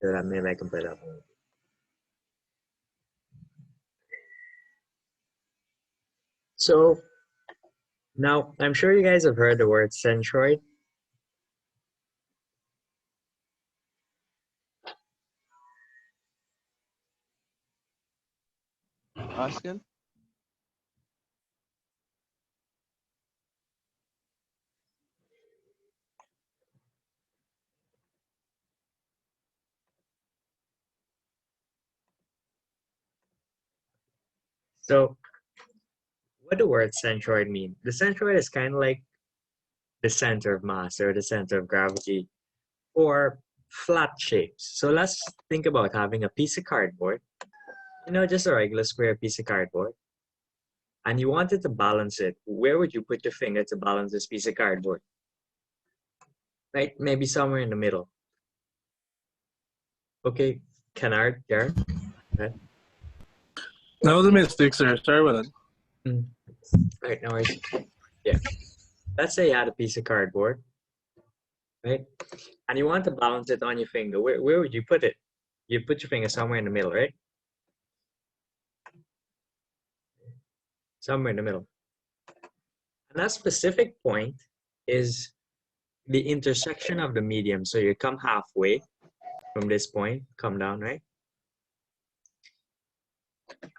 So that maybe I can put it up. So now I'm sure you guys have heard the word centroid. Asking? So what the word centroid mean? The centroid is kind of like the center of mass or the center of gravity or flat shapes. So let's think about having a piece of cardboard, you know, just a regular square piece of cardboard, and you wanted to balance it. Where would you put your finger to balance this piece of cardboard? Right? Maybe somewhere in the middle. Okay, Kennard, Garrett? Okay. That was a mistake, sir. Sorry about that. All right, no worries. Yeah. Let's say you had a piece of cardboard, right? And you want to balance it on your finger. Where would you put it? You put your finger somewhere in the middle, right? Somewhere in the middle. And that specific point is the intersection of the medium. So you come halfway from this point, come down, right?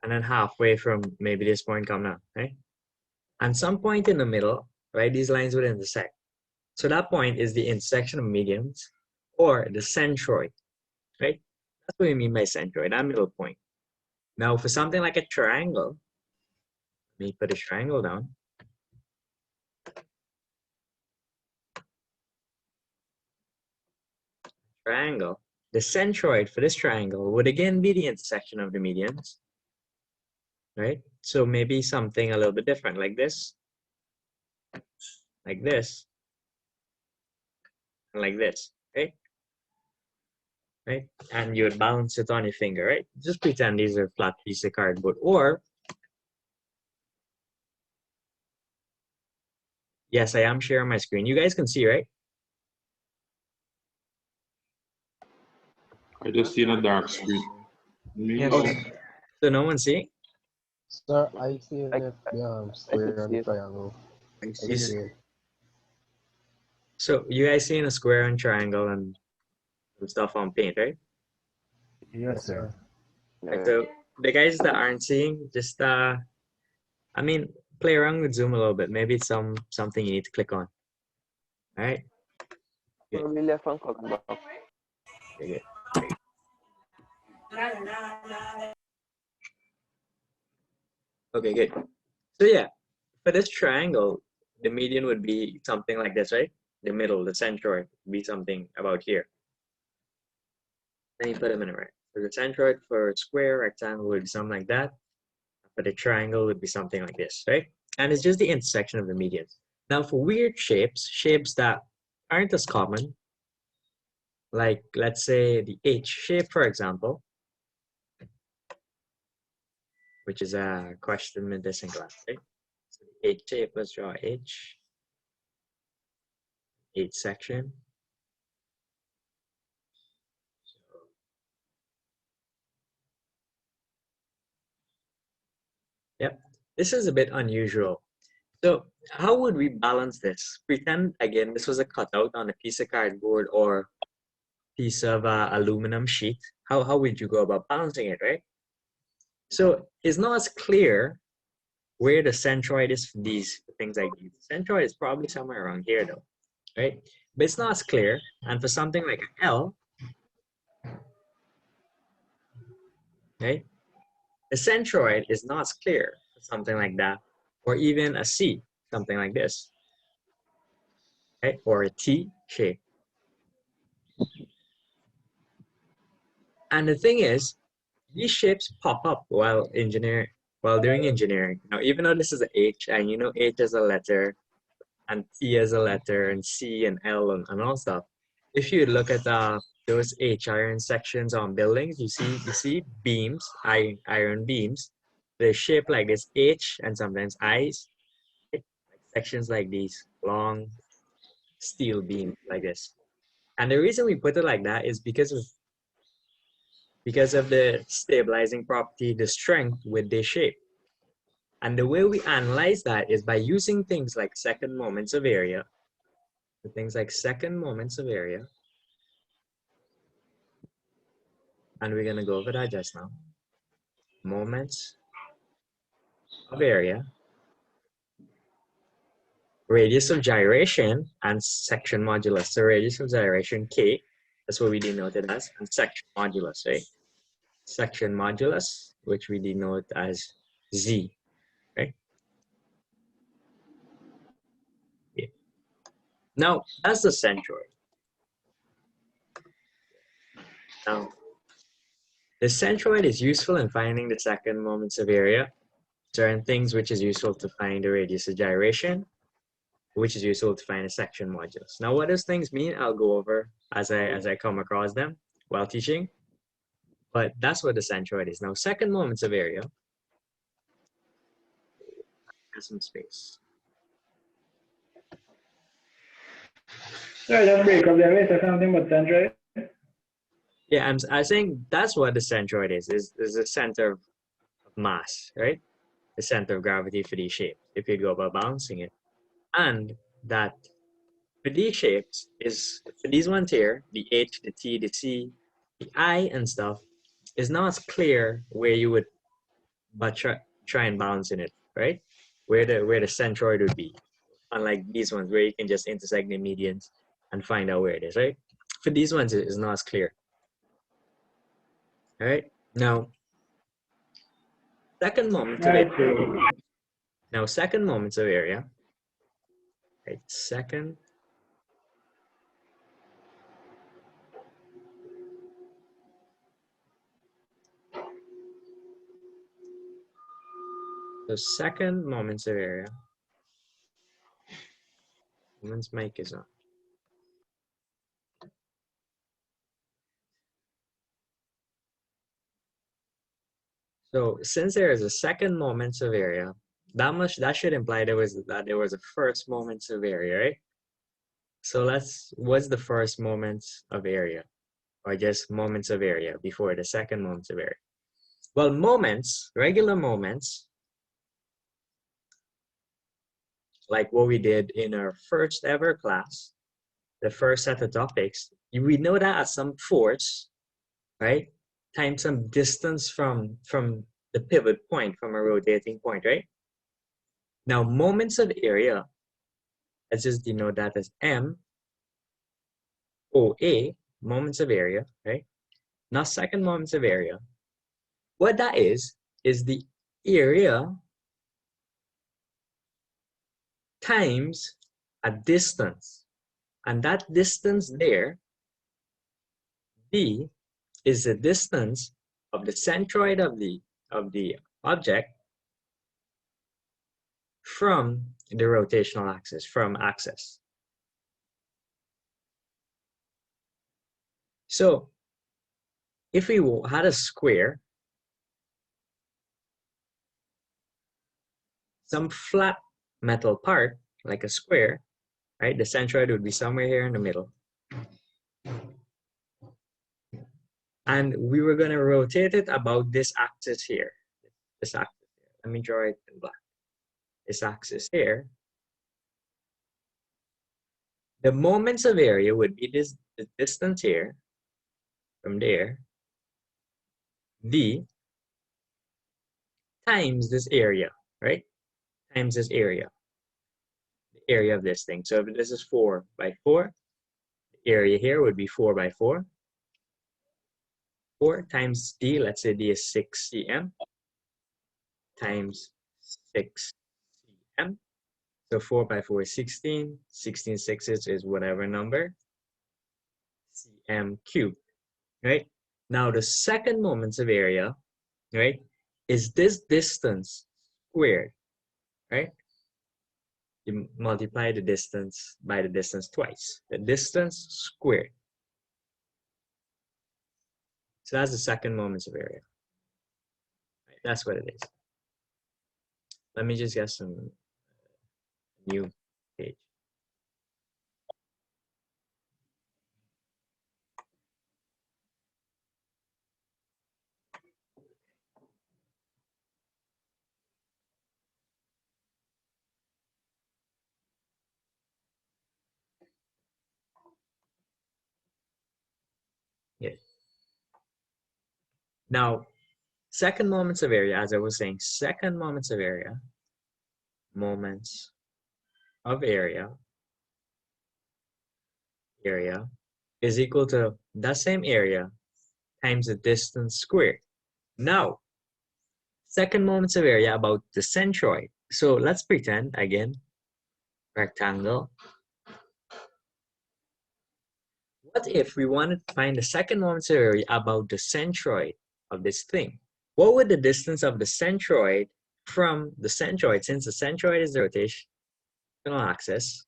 And then halfway from maybe this point, come down, right? And some point in the middle, right? These lines would intersect. So that point is the intersection of mediums or the centroid, right? That's what we mean by centroid, that middle point. Now for something like a triangle, let me put a triangle down. Triangle. The centroid for this triangle would again be the intersection of the medians, right? So maybe something a little bit different, like this, and like this, right? Right? And you would balance it on your finger, right? Just pretend these are flat pieces of cardboard. Or, yes, I am sharing my screen. You guys can see, right? I just seen a dark screen. Yes, Oh, sir. so no one see? Sir, I see I- the square see and it. triangle. I You see see- it. So you guys seeing a square and triangle and stuff on paint, right? Yes, sir. Right, so the guys that aren't seeing, just I mean, play around with Zoom a little bit. Maybe it's something you need to click on. All right. Good. Probably left and come back. Okay, good. Okay, good. So yeah, for this triangle, the median would be something like this, right? The middle, the centroid would be something about here. Then you put them in a right. So the centroid for square, rectangle would be something like that. For the triangle would be something like this, right? And it's just the intersection of the medians. Now for weird shapes, shapes that aren't as common, like let's say the H shape, for example, which is a question in this in class, right? So the H shape, let's draw H section. Yep, this is a bit unusual. So how would we balance this? Pretend, again, this was a cutout on a piece of cardboard or piece of aluminum sheet. How would you go about balancing it, right? So it's not as clear where the centroid is for these things like these. The centroid is probably somewhere around here though, right? But it's not as clear. And for something like an L, right? The centroid is not as clear for something like that, or even a C, something like this, right? Or a T shape. And the thing is, these shapes pop up while doing engineering. Now, even though this is a H, and you know H is a letter, and T is a letter, and C and L and all stuff. If you look at those H iron sections on buildings, you see beams, iron beams. They're shaped like this H and sometimes I's, like sections like these, long steel beams like this. And the reason we put it like that is because of because of the stabilizing property, the strength with this shape. And the way we analyze that is by using things like second moments of area. So things like second moments of area. And we're going to go over that just now. Moments of area, radius of gyration, and section modulus. So radius of gyration, K, that's what we denote it as, and section modulus, right? Section modulus, which we denote as Z, right? Yeah. Now, that's the centroid. Now, the centroid is useful in finding the second moments of area. Certain things which is useful to find the radius of gyration, which is useful to find a section modulus. Now, what those things mean, I'll go over as I come across them while teaching. But that's what the centroid is. Now, second moments of area. Has some space. Sorry, just break up there. Wait, something about Centroid. Yeah, I think that's what the centroid is the center of mass, right? The center of gravity for these shapes, if you go about balancing it. And that for these shapes is, for these ones here, the H, the T, the C, the I and stuff, is not as clear where you would but try and balance in it, right? Where the centroid would be. Unlike these ones where you can just intersect the medians and find out where it is, right? For these ones, it is not as clear. All right, now, second moments of area. Now, second moments of area, right? Second moments of area. Woman's mic is on. So since there is a second moments of area, that should imply there was a first moments of area, right? So what's the first moments of area, or just moments of area before the second moments of area? Well, moments, regular moments, like what we did in our first ever class, the first set of topics, we know that at some force, right, times some distance from the pivot point, from a rotating point, right? Now, moments of area, let's just denote that as M, OA, moments of area, right? Now, second moments of area. What that is the area times a distance. And that distance there, D, is the distance of the centroid of the object from the rotational axis, from axis. So if we had a square, some flat metal part, like a square, right? The centroid would be somewhere here in the middle. And we were going to rotate it about this axis here. This axis here. Let me draw it in black. This axis here. The moments of area would be the distance here from there, D, times this area, right? Times this area, the area of this thing. So if this is 4 by 4, the area here would be 4 by 4. 4 times D, let's say D is 6 cm, times 6 cm. So 4 by 4 is 16. 16 sixes is whatever number, cm cubed, right? Now the second moments of area, right, is this distance squared, right? You multiply the distance by the distance twice. The distance squared. So that's the second moments of area. Right? That's what it is. Let me just get some new page. Now, second moments of area, as I was saying, second moments of area is equal to that same area times the distance squared. Now, second moments of area about the centroid. So let's pretend, again, rectangle. What if we wanted to find the second moments of area about the centroid of this thing? What would the distance of the centroid from the centroid, since the centroid is the rotational axis,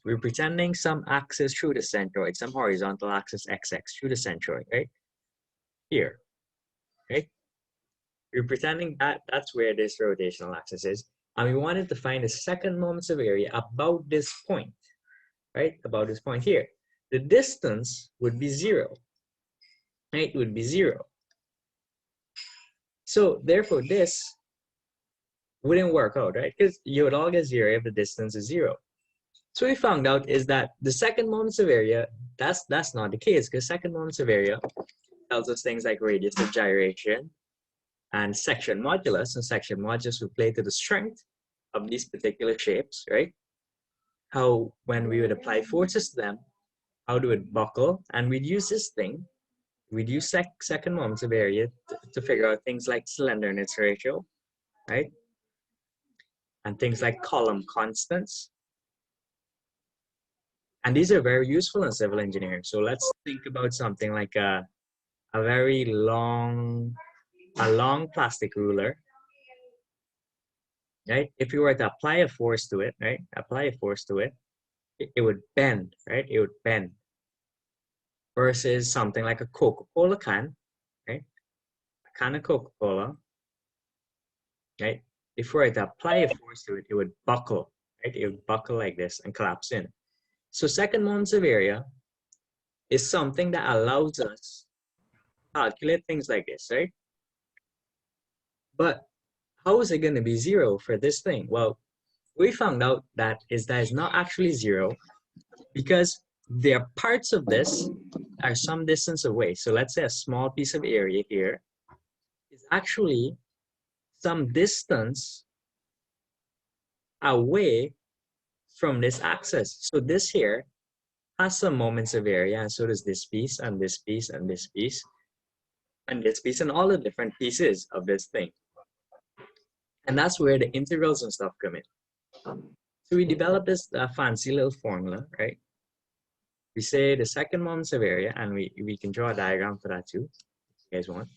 we're pretending some axis through the centroid, some horizontal axis xx through the centroid, right? Here, right? We're pretending that that's where this rotational axis is, and we wanted to find the second moments of area about this point, right? About this point here. The distance would be 0, right? It would be 0. So therefore, this wouldn't work out, right? Because you would all get 0 if the distance is 0. So we found out is that the second moments of area, that's not the case, because second moments of area tells us things like radius of gyration and section modulus. And section modulus would play to the strength of these particular shapes, right? How when we would apply forces to them, how do it buckle? And we'd use this thing, we'd use second moments of area to figure out things like slenderness ratio, right? And things like column constants. And these are very useful in civil engineering. So let's think about something like a very long plastic ruler, right? If you were to apply a force to it, right? Apply a force to it, it would bend, right? It would bend. Versus something like a Coca-Cola can, right? A can of Coca-Cola, right? If we were to apply a force to it, it would buckle, right? It would buckle like this and collapse in. So second moments of area is something that allows us to calculate things like this, right? But how is it going to be 0 for this thing? Well, we found out that is not actually 0 because there are parts of this are some distance away. So let's say a small piece of area here is actually some distance away from this axis. So this here has some moments of area, and so does this piece, and this piece, and this piece, and this piece, and all the different pieces of this thing. And that's where the integrals and stuff come in. So we developed this fancy little formula, right? We say the second moments of area, and we can draw a diagram for that too, if you guys want.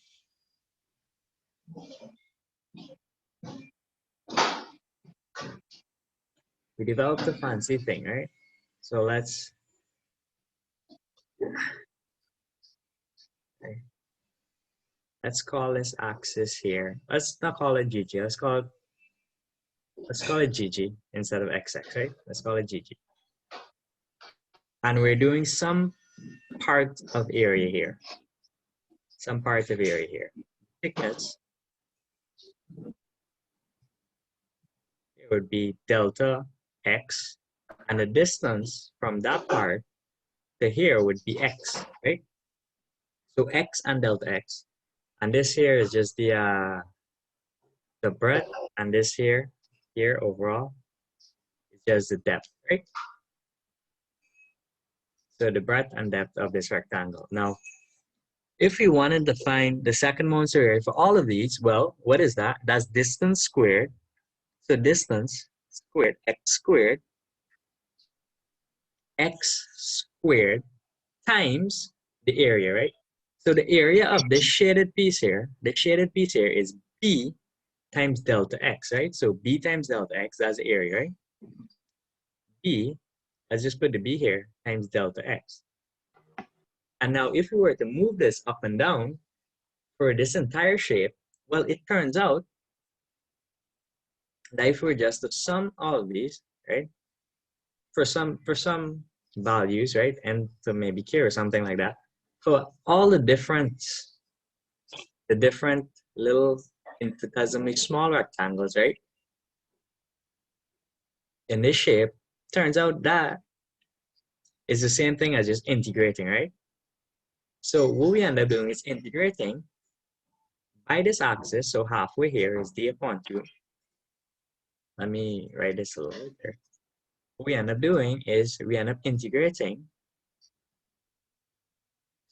We developed a fancy thing, right? So let's call this axis here. Let's not call it GG. Let's call it GG instead of XX, right? Let's call it GG. And we're doing some part of area here. Some part of area here. Thickness. It would be delta X. And the distance from that part to here would be X, right? So X and delta X. And this here is just the breadth, and this here overall is just the depth, right? So the breadth and depth of this rectangle. Now, if we wanted to find the second moments of area for all of these, well, what is that? That's distance squared. So distance squared, x squared times the area, right? So the area of this shaded piece here, is B times delta X, right? So B times delta X, that's the area, right? B, let's just put the B here, times delta X. And now if we were to move this up and down for this entire shape, well, it turns out that if we were just to sum all of these, right? For some values, right? And to maybe K or something like that. So all the different little infinitesimally small rectangles, right? In this shape, turns out that is the same thing as just integrating, right? So what we end up doing is integrating by this axis, so halfway here is d upon 2. Let me write this a little bit. What we end up doing is we end up integrating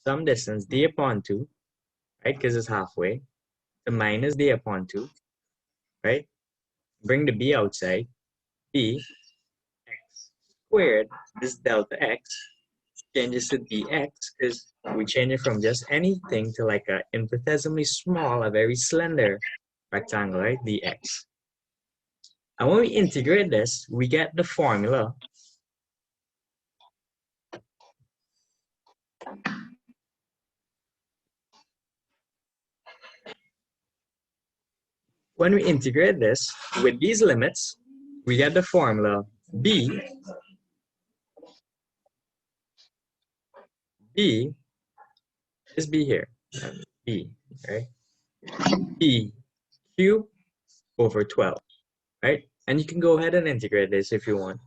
some distance d upon 2, right, because it's halfway, to minus d upon 2, right? Bring the b outside, b x squared, this delta x, changes to dx because we change it from just anything to like a infinitesimally small, a very slender rectangle, right? Dx. And when we integrate this, we get the formula when we integrate this with these limits, we get the formula b is b here, b, right? b cubed over 12, right? And you can go ahead and integrate this if you want.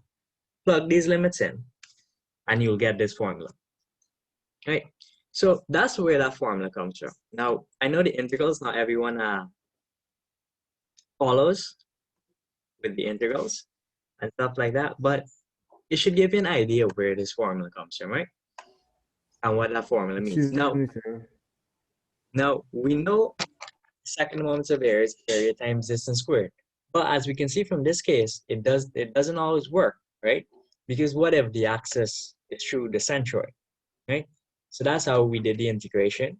Plug these limits in, and you'll get this formula, right? So that's where that formula comes from. Now, I know the integrals, not everyone follows with the integrals and stuff like that, but it should give you an idea of where this formula comes from, right? And what that formula means. Excuse Now, me, sir. we know second moments of area is area times distance squared. But as we can see from this case, it doesn't always work, right? Because what if the axis is through the centroid, right? So that's how we did the integration,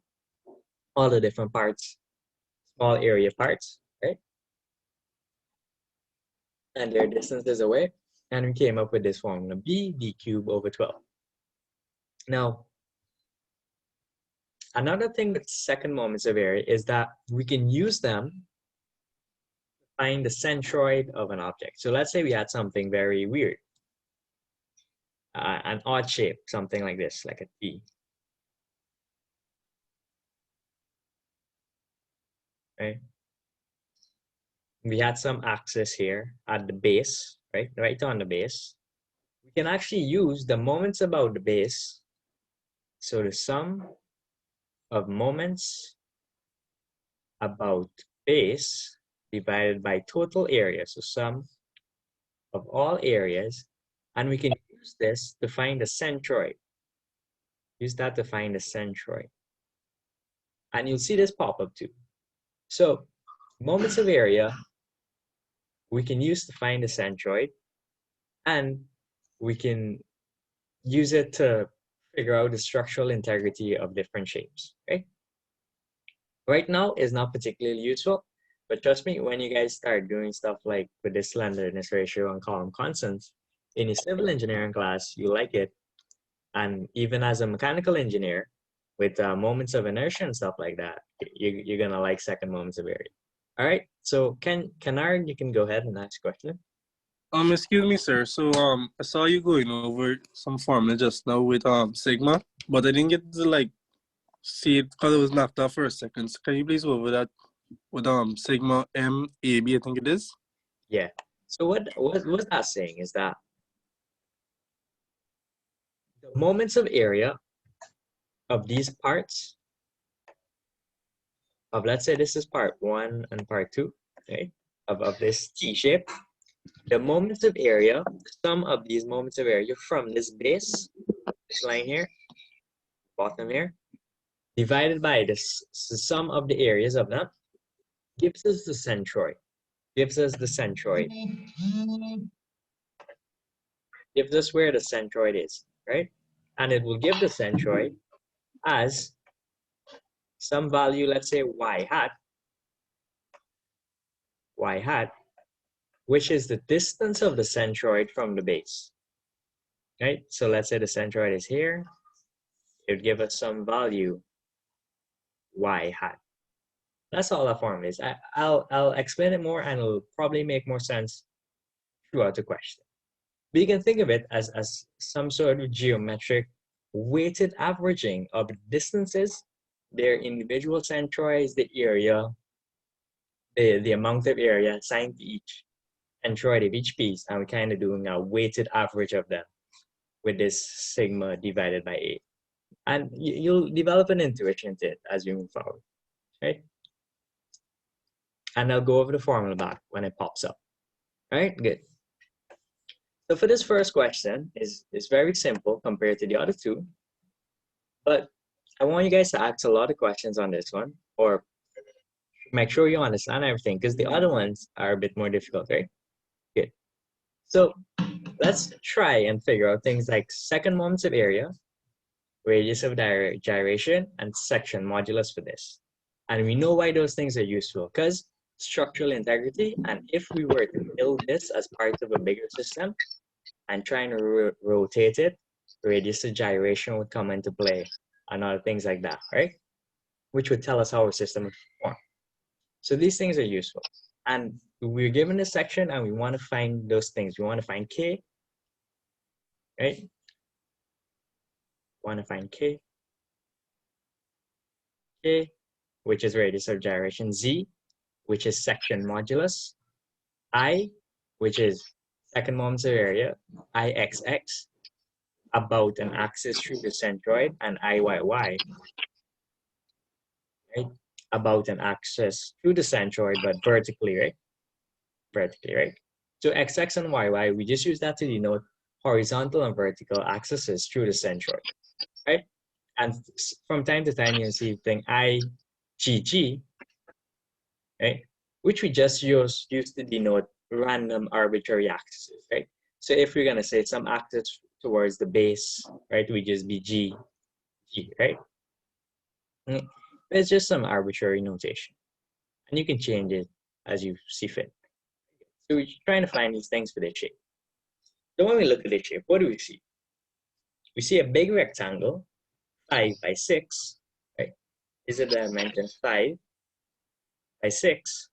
all the different parts, small area parts, right? And their distances away, and we came up with this formula, b cubed over 12. Now, another thing with second moments of area is that we can use them to find the centroid of an object. So let's say we had something very weird, an odd shape, something like this, like a T. Right? We had some axis here at the base, right? Right on the base. We can actually use the moments about the base. So the sum of moments about base divided by total area. So sum of all areas. And we can use this to find the centroid. Use that to find the centroid. And you'll see this pop up too. So moments of area, we can use to find the centroid, and we can use it to figure out the structural integrity of different shapes, right? Right now is not particularly useful, but trust me, when you guys start doing stuff like with the slenderness ratio and column constants in your civil engineering class, you like it. And even as a mechanical engineer with moments of inertia and stuff like that, you're gonna like second moments of area. All right, so Kennard, you can go ahead and ask a question. Excuse me, sir. So I saw you going over some formula just now with sigma, but I didn't get to like see it because it was knocked off for a second. So can you please go over that with sigma MAB, I think it is? Yeah. So what that's saying is that the moments of area of these parts of, let's say this is part 1 and part 2, right? Of this T shape. The moments of area, sum of these moments of area from this base, this line here, bottom here, divided by this sum of the areas of them, gives us the centroid. Gives us the centroid. Gives us where the centroid is, right? And it will give the centroid as some value, let's say y hat, which is the distance of the centroid from the base, right? So let's say the centroid is here. It would give us some value y hat. That's all that form is. I'll explain it more, and it'll probably make more sense throughout the question. But you can think of it as some sort of geometric weighted averaging of distances, their individual centroids, the area, the amount of area assigned to each centroid of each piece, and we're kind of doing a weighted average of them with this sigma divided by 8. And you'll develop an intuition to it as you move forward, right? And I'll go over the formula back when it pops up. All right, good. So for this first question, is very simple compared to the other two, but I want you guys to ask a lot of questions on this one, or make sure you understand everything, because the other ones are a bit more difficult, right? Good. So let's try and figure out things like second moments of area, radius of gyration, and section modulus for this. And we know why those things are useful, because structural integrity, and if we were to build this as part of a bigger system and trying to rotate it, radius of gyration would come into play and other things like that, right? Which would tell us how our system would perform. So these things are useful. And we're given a section and we want to find those things. We want to find K, right? Want to find K, which is radius of gyration, Z, which is section modulus, I, which is second moments of area, IXX, about an axis through the centroid, and IYY, right? About an axis through the centroid, but vertically, right? Vertically, right? So XX and YY, we just use that to denote horizontal and vertical axes through the centroid, right? And from time to time, you'll see thing IGG, right? Which we just use to denote random arbitrary axes, right? So if we're gonna say some axis towards the base, right, we just be G, right? It's just some arbitrary notation. And you can change it as you see fit. So we're trying to find these things for this shape. So when we look at this shape, what do we see? We see a big rectangle, 5 by 6, right? Is a dimension 5 by 6.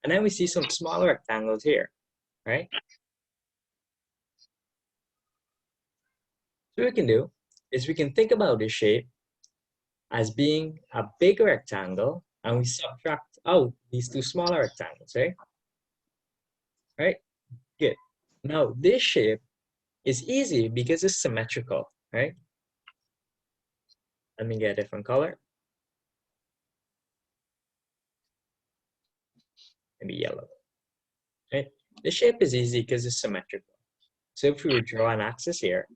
And then we see some smaller rectangles here, right? So what we can do is we can think about this shape as being a big rectangle, and we subtract out these two smaller rectangles, right? Right? Good. Now this shape is easy because it's symmetrical, right? Let me get a different color. Maybe yellow, right? The shape is easy because it's symmetrical. So if we would draw an axis here,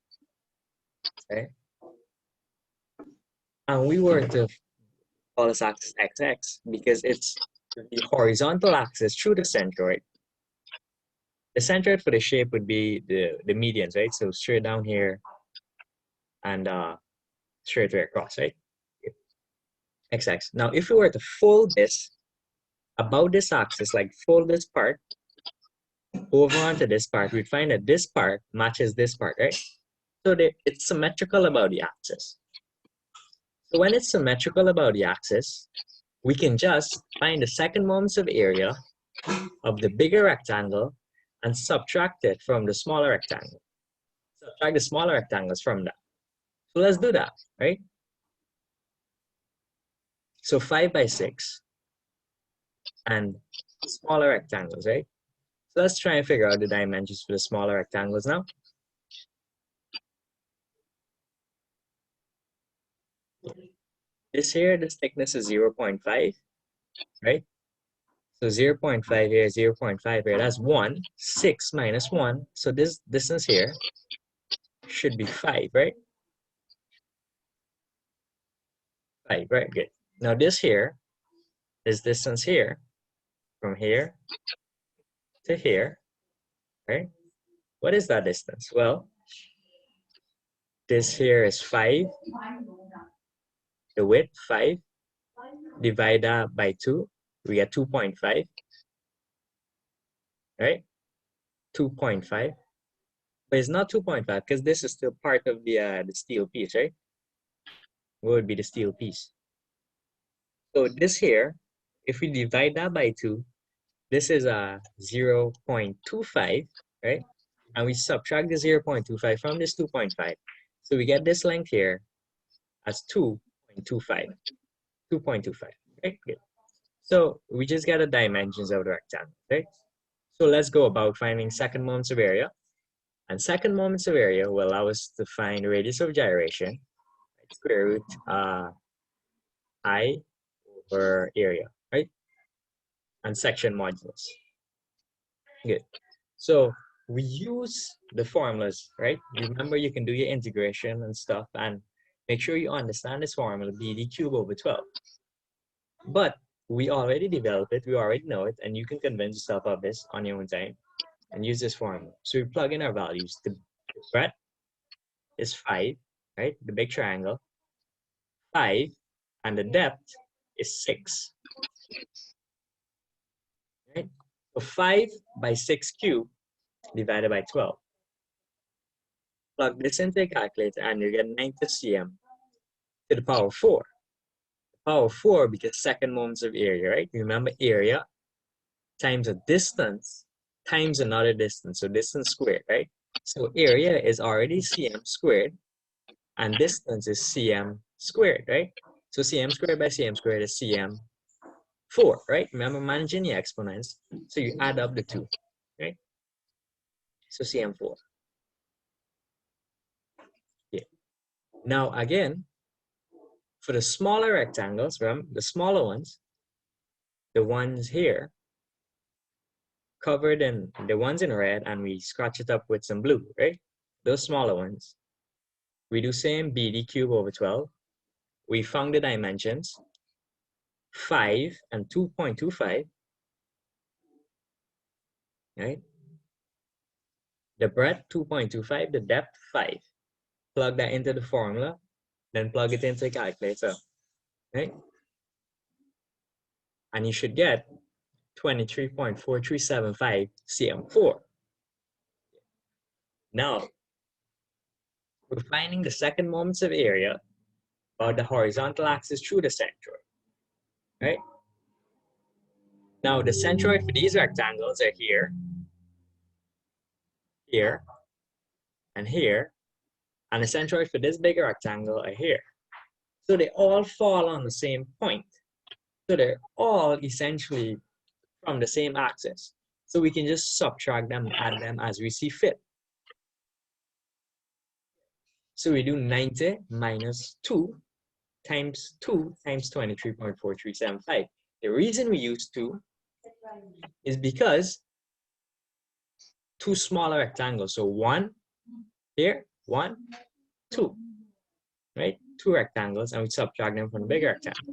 okay, and we were to call this axis XX because it's the horizontal axis through the centroid. The centroid for the shape would be the medians, right? So straight down here and straight way across, right? XX. Now, if we were to fold this about this axis, like fold this part over onto this part, we'd find that this part matches this part, right? So it's symmetrical about the axis. So when it's symmetrical about the axis, we can just find the second moments of area of the bigger rectangle and subtract it from the smaller rectangle. Subtract the smaller rectangles from that. So let's do that, right? So 5 by 6 and smaller rectangles, right? So let's try and figure out the dimensions for the smaller rectangles now. This here, this thickness is 0.5, right? So 0.5 here, 0.5 here, that's 1. 6 minus 1. So this distance here should be 5, right? 5, right? Good. Now this here, this distance here, from here to here, right? What is that distance? Well, this here is 5, the width 5, divide that by 2, we get 2.5, right? 2.5, but it's not 2.5 because this is still part of the steel piece, right? What would be the steel piece? So this here, if we divide that by 2, this is a 0.25, right? And we subtract the 0.25 from this 2.5. So we get this length here as 2.25. 2.25, right? Good. So we just get the dimensions of the rectangle, right? So let's go about finding second moments of area. And second moments of area will allow us to find the radius of gyration, square root I over area, right? and section modulus. Good. So we use the formulas, right? Remember, you can do your integration and stuff, and make sure you understand this formula, BD cubed over 12. But we already developed it, we already know it, and you can convince yourself of this on your own time and use this formula. So we plug in our values. The breadth is 5, right? The big triangle, 5, and the depth is 6. Right? So 5 by 6 cubed divided by 12. Plug this into a calculator and you get 90 cm to the power 4. Power 4 because second moments of area, right? Remember, area times a distance times another distance, so distance squared, right? So area is already cm squared and distance is cm squared, right? So cm squared by cm squared is cm 4, right? Remember, managing the exponents, so you add up the two, right? So cm4. Yeah. Now again, for the smaller rectangles, remember the smaller ones, the ones here, covered in the ones in red, and we scratch it up with some blue, right? Those smaller ones, we do same BD cubed over 12. We found the dimensions, 5 and 2.25, right? The breadth 2.25, the depth 5. Plug that into the formula, then plug it into a calculator, right? And you should get 23.4375 cm4. Now, we're finding the second moments of area about the horizontal axis through the centroid, right? Now, the centroid for these rectangles are here, here, and here, and the centroid for this bigger rectangle are here. So they all fall on the same point. So they're all essentially from the same axis. So we can just subtract them, add them as we see fit. So we do 90 minus 2 times 23.4375. The reason we use 2 is because two smaller rectangles. So 1 here, 1, 2, right? 2 rectangles, and we subtract them from the bigger rectangle.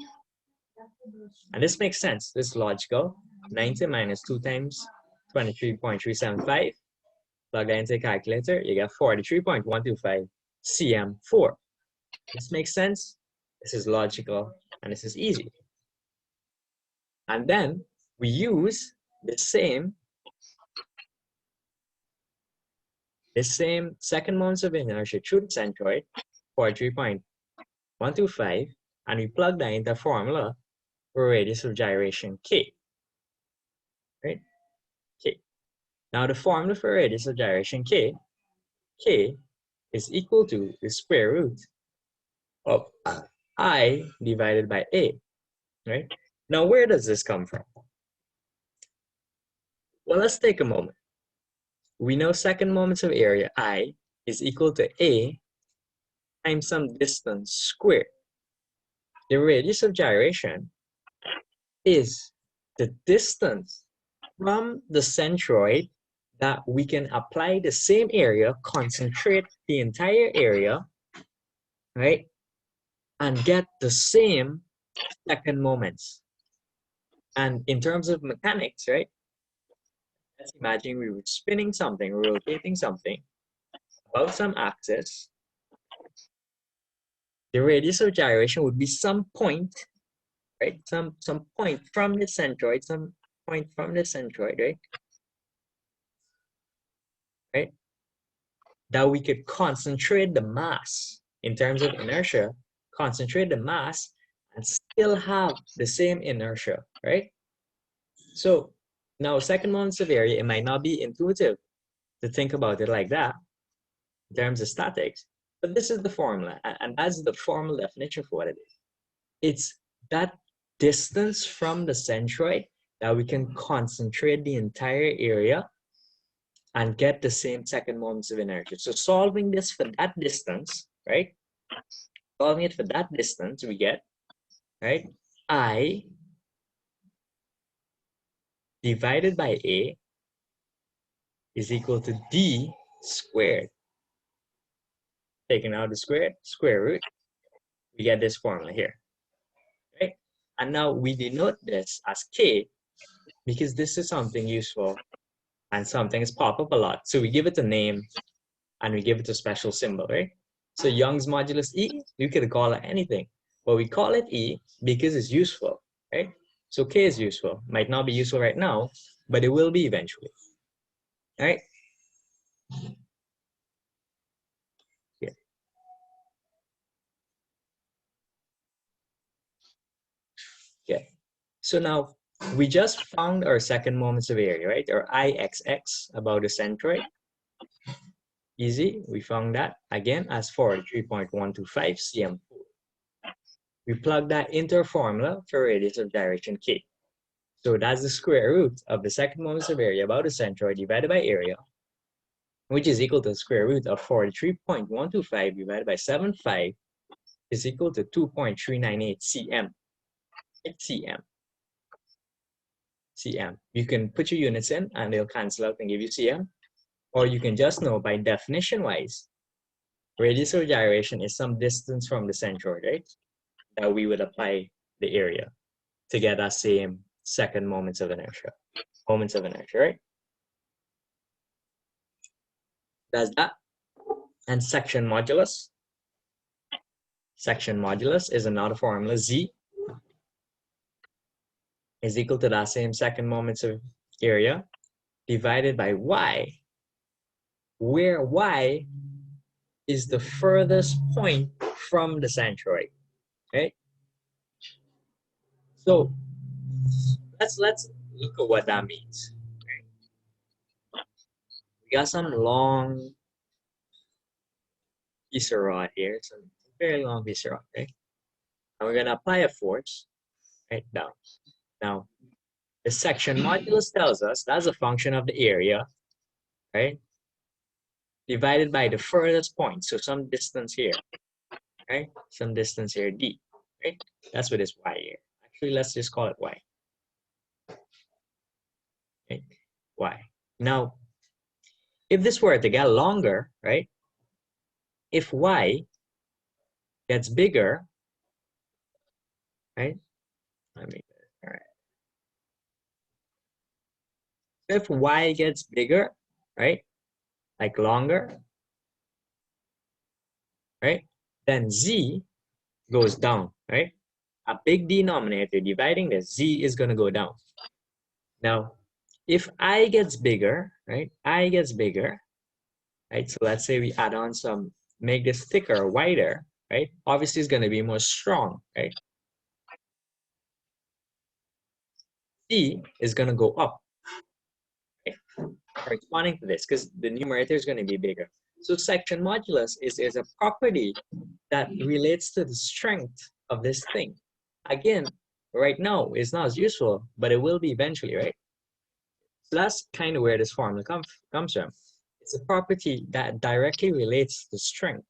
And this makes sense. This is logical. 90 minus 2 times 23.375. Plug that into a calculator, you get 43.125 cm4. This makes sense. This is logical, and this is easy. And then we use the same second moments of inertia through the centroid, 43.125, and we plug that into a formula for radius of gyration k, right? K. Now the formula for radius of gyration k is equal to the square root of I divided by A, right? Now where does this come from? Well, let's take a moment. We know second moments of area, I, is equal to A times some distance squared. The radius of gyration is the distance from the centroid that we can apply the same area, concentrate the entire area, right? And get the same second moments. And in terms of mechanics, right? Let's imagine we were spinning something, rotating something about some axis. The radius of gyration would be some point, right? Some point from the centroid, right? That we could concentrate the mass in terms of inertia, concentrate the mass and still have the same inertia, right? So now second moments of area, it might not be intuitive to think about it like that in terms of statics, but this is the formula, and that's the formal definition for what it is. It's that distance from the centroid that we can concentrate the entire area and get the same second moments of inertia. So solving this for that distance, right? Solving it for that distance, we get, right? I divided by A is equal to D squared. Taking out the square root, we get this formula here, right? And now we denote this as K because this is something useful and something is pop up a lot. So we give it a name and we give it a special symbol, right? So Young's modulus E, you could call it anything, but we call it E because it's useful, right? So K is useful. Might not be useful right now, but it will be eventually, all right? Yeah. Yeah. So now we just found our second moments of area, right? Or IXX about the centroid. Easy, we found that again as 43.125 cm4. We plug that into our formula for radius of gyration K. So that's the square root of the second moments of area about the centroid divided by area, which is equal to the square root of 43.125 divided by 75 is equal to 2.398 cm. It's cm. cm. You can put your units in and they'll cancel out and give you cm. Or you can just know by definition wise, radius of gyration is some distance from the centroid, right? That we would apply the area to get that same second moments of inertia, right? That's that. And section modulus. Section modulus is another formula. Z is equal to that same second moments of area divided by Y, where Y is the furthest point from the centroid, right? So let's look at what that means. Right? We got some long piece of rod here, some very long piece of rod, okay? And we're gonna apply a force right down. Now, the section modulus tells us that's a function of the area, right? Divided by the furthest point, so some distance here, right? Some distance here, D, right? That's what is Y here. Actually, let's just call it Y. Okay? Y. Now, if this were to get longer, right? If Y gets bigger, right? All right. If Y gets bigger, right? Like longer, right? Then Z goes down, right? A big denominator dividing this, Z is gonna go down. Now, if I gets bigger, right? I gets bigger, right? So let's say we add on some, make this thicker, wider, right? Obviously it's gonna be more strong, right? Z is gonna go up, right? Corresponding to this, because the numerator is gonna be bigger. So section modulus is a property that relates to the strength of this thing. Again, right now, it's not as useful, but it will be eventually, right? So that's kind of where this formula comes from. It's a property that directly relates to the strength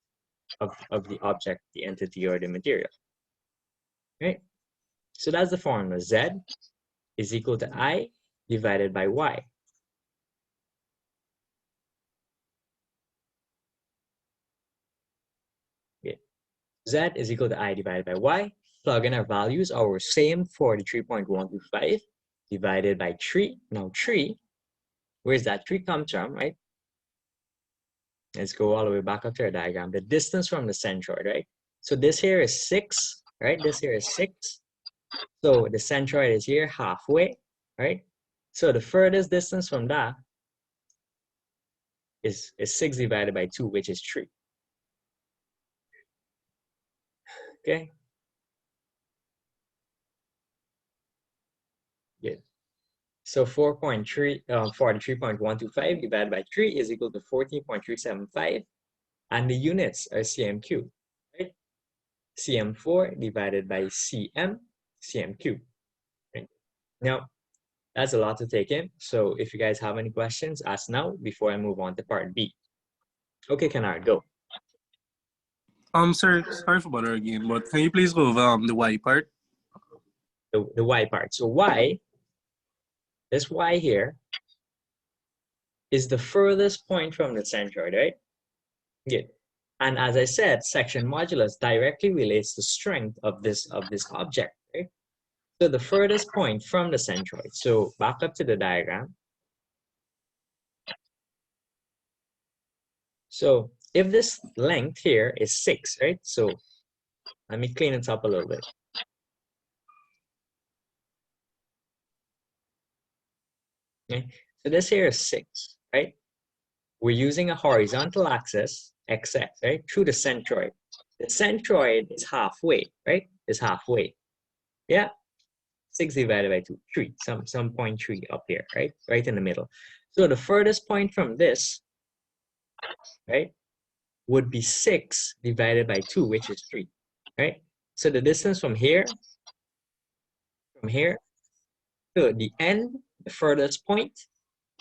of the object, the entity, or the material, right? So that's the formula. Z is equal to I divided by Y. Okay. Z is equal to I divided by Y. Plug in our values, our same 43.125 divided by 3. Now 3, where's that 3 comes from, right? Let's go all the way back up to our diagram. The distance from the centroid, right? So this here is 6, right? This here is 6. So the centroid is here halfway, right? So the furthest distance from that is 6 divided by 2, which is 3. Okay? Good. So 43.125 divided by 3 is equal to 14.375. And the units are cm3, right? cm4 divided by cm3. Right? Now, that's a lot to take in. So if you guys have any questions, ask now before I move on to part B. Okay, Kennard, go. Sir, sorry for bothering again, but can you please go over the Y part? The Y part. So Y this y here is the furthest point from the centroid, right? Yeah. And as I said, section modulus directly relates the strength of this object, right? So the furthest point from the centroid. So back up to the diagram. So if this length here is 6, right? So let me clean it up a little bit. Okay. So this here is 6, right? We're using a horizontal axis, xx, right? Through the centroid. The centroid is halfway, right? Is halfway. Yeah. 6 divided by 2, 3, some 0.3 up here, right? Right in the middle. So the furthest point from this, right, would be 6 divided by 2, which is 3, right? So the distance from here to the end, the furthest point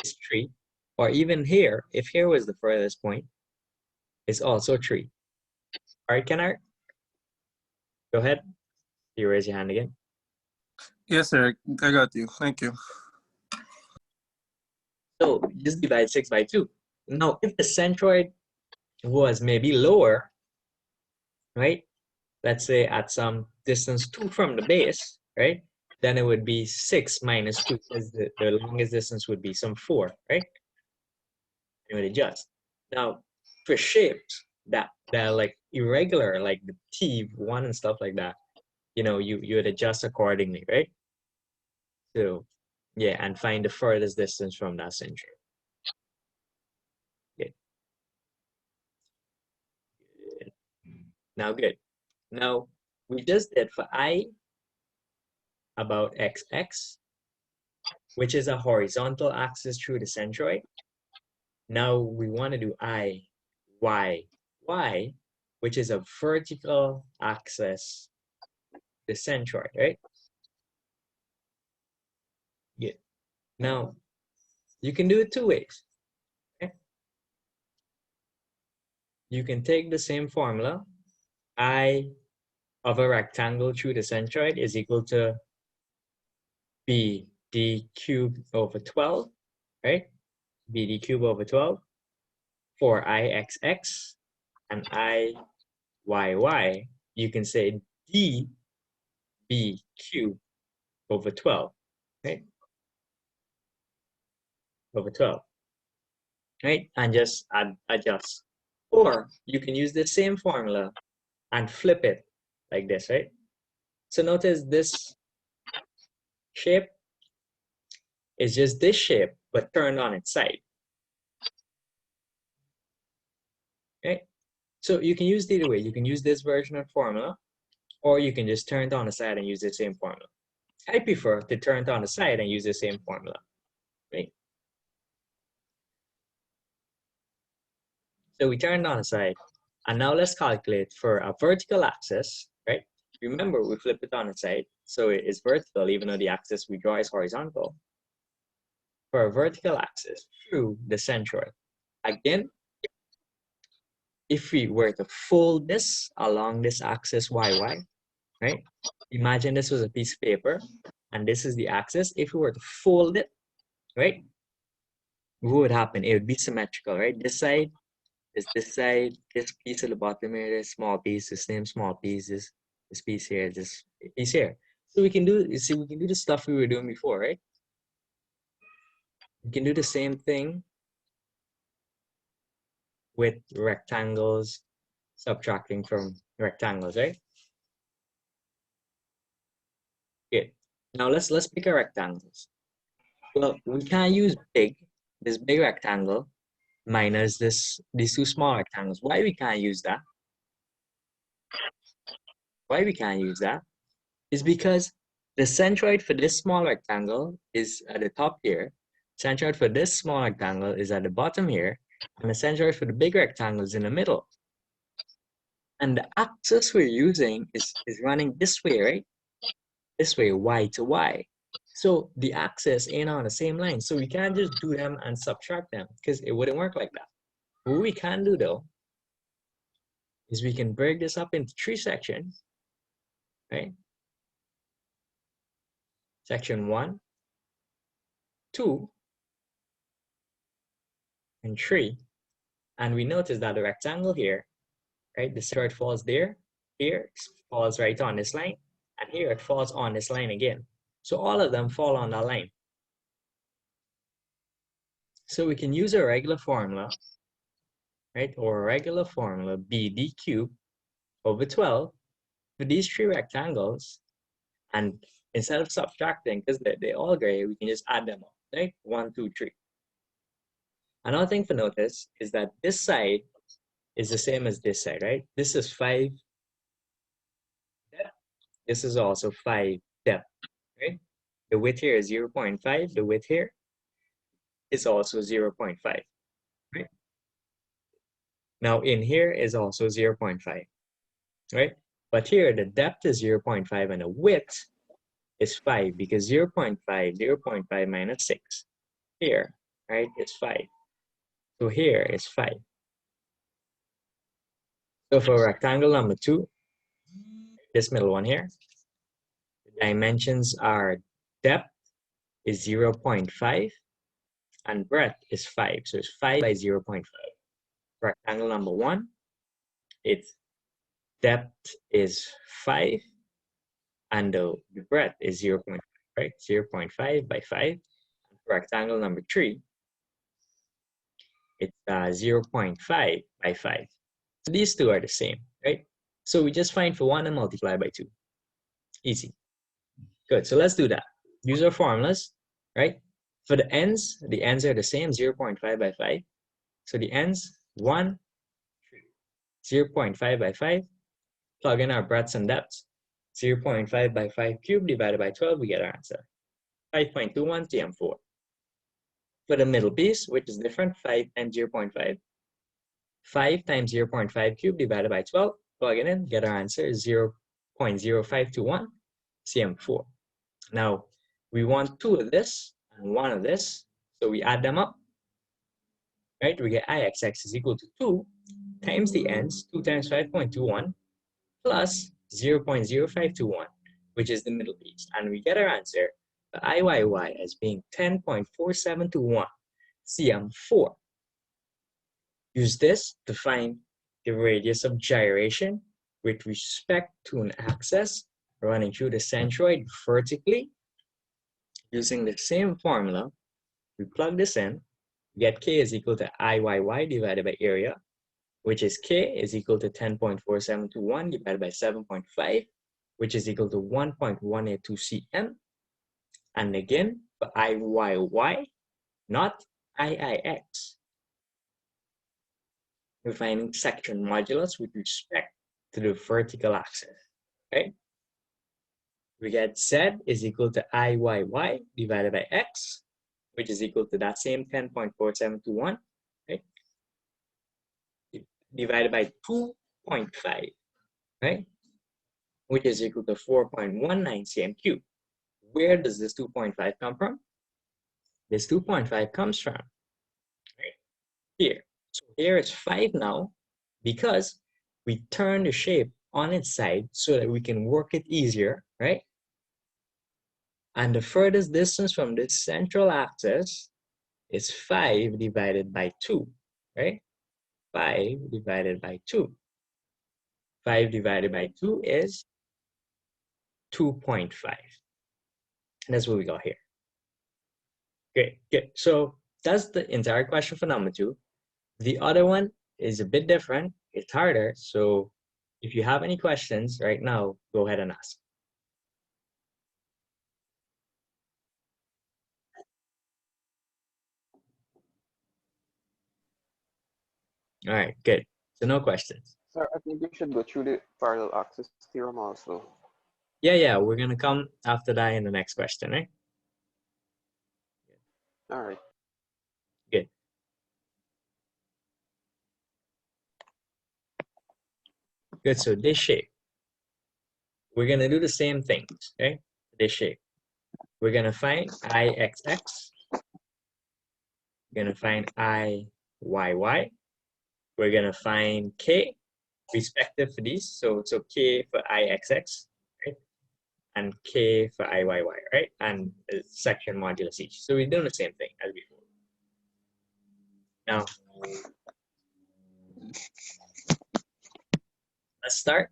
is 3. Or even here, if here was the furthest point, is also 3. All right, Kennard? Go ahead. You raise your hand again. Yes, sir. I got you. Thank you. So just divide 6 by 2. Now, if the centroid was maybe lower, right? Let's say at some distance 2 from the base, right? Then it would be 6 minus 2, because the longest distance would be some 4, right? It would adjust. Now, for shapes that are like irregular, like the T1 and stuff like that, you know, you would adjust accordingly, right? So, yeah, and find the furthest distance from that centroid. Good. Good. Now, good. Now, we just did for I about xx, which is a horizontal axis through the centroid. Now we want to do I, y, which is a vertical axis, the centroid, right? Yeah. Now, you can do it 2 ways. Okay? You can take the same formula, I of a rectangle through the centroid is equal to BD cubed over 12, right? BD cubed over 12 for IXX and IYY, you can say DB cubed over 12, right? Over 12, right? And just adjust. Or you can use the same formula and flip it like this, right? So notice this shape is just this shape, but turned on its side. Okay? So you can use it either way. You can use this version of formula, or you can just turn it on the side and use the same formula. I prefer to turn it on the side and use the same formula, right? So we turn it on the side, and now let's calculate for a vertical axis, right? Remember, we flip it on its side, so it is vertical, even though the axis we draw is horizontal. For a vertical axis through the centroid. Again, if we were to fold this along this axis YY, right? Imagine this was a piece of paper, and this is the axis. If we were to fold it, right? What would happen? It would be symmetrical, right? This side is this side, this piece at the bottom here, this small piece, the same small piece, this piece here, this piece here. So we can do, you see, we can do the stuff we were doing before, right? We can do the same thing with rectangles, subtracting from rectangles, right? Okay. Now let's pick our rectangles. Well, we can't use this big rectangle minus these 2 small rectangles. Why we can't use that? Why we can't use that is because the centroid for this small rectangle is at the top here. Centroid for this small rectangle is at the bottom here, and the centroid for the big rectangle is in the middle. And the axis we're using is running this way, right? This way, y to y. So the axis ain't on the same line. So we can't just do them and subtract them, because it wouldn't work like that. What we can do though, is we can break this up into 3 sections, right? Section 1, 2, and 3. And we notice that the rectangle here, right, the centroid falls there, here it falls right on this line, and here it falls on this line again. So all of them fall on that line. So we can use a regular formula, right, or a regular formula, BD cubed over 12 for these 3 rectangles. And instead of subtracting, because they're all gray, we can just add them up, right? 1, 2, 3. Another thing to notice is that this side is the same as this side, right? This is 5 depth. This is also 5 depth, right? The width here is 0.5. The width here is also 0.5, right? Now in here is also 0.5, right? But here the depth is 0.5 and the width is 5 because 0.5 minus 6 here, right, is 5. So here is 5. So for rectangle number 2, this middle one here, the dimensions are depth is 0.5 and breadth is 5. So it's 5 by 0.5. Rectangle number 1, its depth is 5 and the breadth is 0.5, right? 0.5 by 5. Rectangle number 3, it's 0.5 by 5. So these two are the same, right? So we just find for 1 and multiply by 2. Easy. Good, so let's do that. Use our formulas, right? For the ends are the same, 0.5 by 5. So the ends, 1, 0.5 by 5. Plug in our breadths and depths. 0.5 by 5 cubed divided by 12, we get our answer. 5.21 TM4. For the middle piece, which is different, 5 times 0.5. 5 times 0.5 cubed divided by 12, plug it in, get our answer, 0.0521 CM4. Now, we want 2 of this and 1 of this, so we add them up, right? We get IXX is equal to 2 times the ends, 2 times 5.21, plus 0.0521, which is the middle piece. And we get our answer, the IYY, as being 10.4721 CM4. Use this to find the radius of gyration with respect to an axis running through the centroid vertically. Using the same formula, we plug this in, get K is equal to IYY divided by area, which is K is equal to 10.4721 divided by 7.5, which is equal to 1.182 cm. And again, for IYY, not IIX. We're finding section modulus with respect to the vertical axis, right? We get Z is equal to IYY divided by X, which is equal to that same 10.4721, right? Divided by 2.5, right? Which is equal to 4.19 cm cubed. Where does this 2.5 come from? This 2.5 comes from right here. So here it's 5 now because we turn the shape on its side so that we can work it easier, right? And the furthest distance from this central axis is 5 divided by 2, right? 5 divided by 2. 5 divided by 2 is 2.5. And that's what we got here. Great, good. So that's the entire question for number 2. The other one is a bit different. It's harder. So if you have any questions right now, go ahead and ask. All right, good. So no questions. Sir, I think we should go through the parallel axis theorem also. Yeah, we're gonna come after that in the next question, right? All right. Good. Good, so this shape, we're gonna do the same things, okay? This shape. We're gonna find IXX. We're gonna find IYY. We're gonna find K, respective for these. So K for IXX, right? and K for IYY, right? And section modulus each. So we're doing the same thing as before. Now, let's start.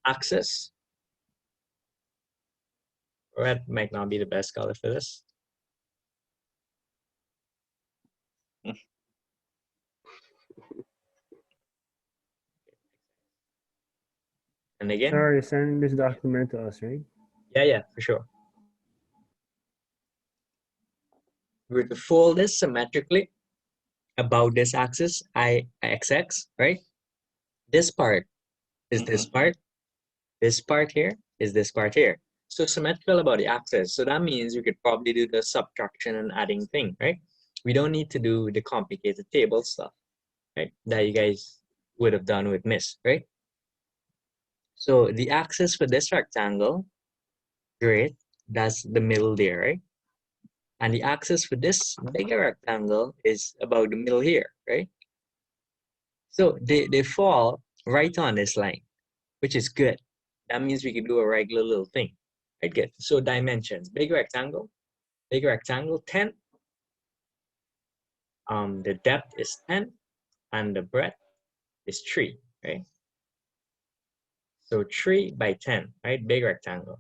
Axis. Red might not be the best color for this. And again, Sir, you're sending this document to us, right? yeah, for sure. We're to fold this symmetrically about this axis, XX, right? This part is this part. This part here is this part here. So symmetrical about the axis. So that means you could probably do the subtraction and adding thing, right? We don't need to do the complicated table stuff, right? That you guys would have done with MIS, right? So the axis for this rectangle, great, that's the middle there, right? And the axis for this bigger rectangle is about the middle here, right? So they fall right on this line, which is good. That means we can do a regular little thing. Right, good. So dimensions, big rectangle, 10. The depth is 10 and the breadth is 3, right? So 3 by 10, right? Big rectangle.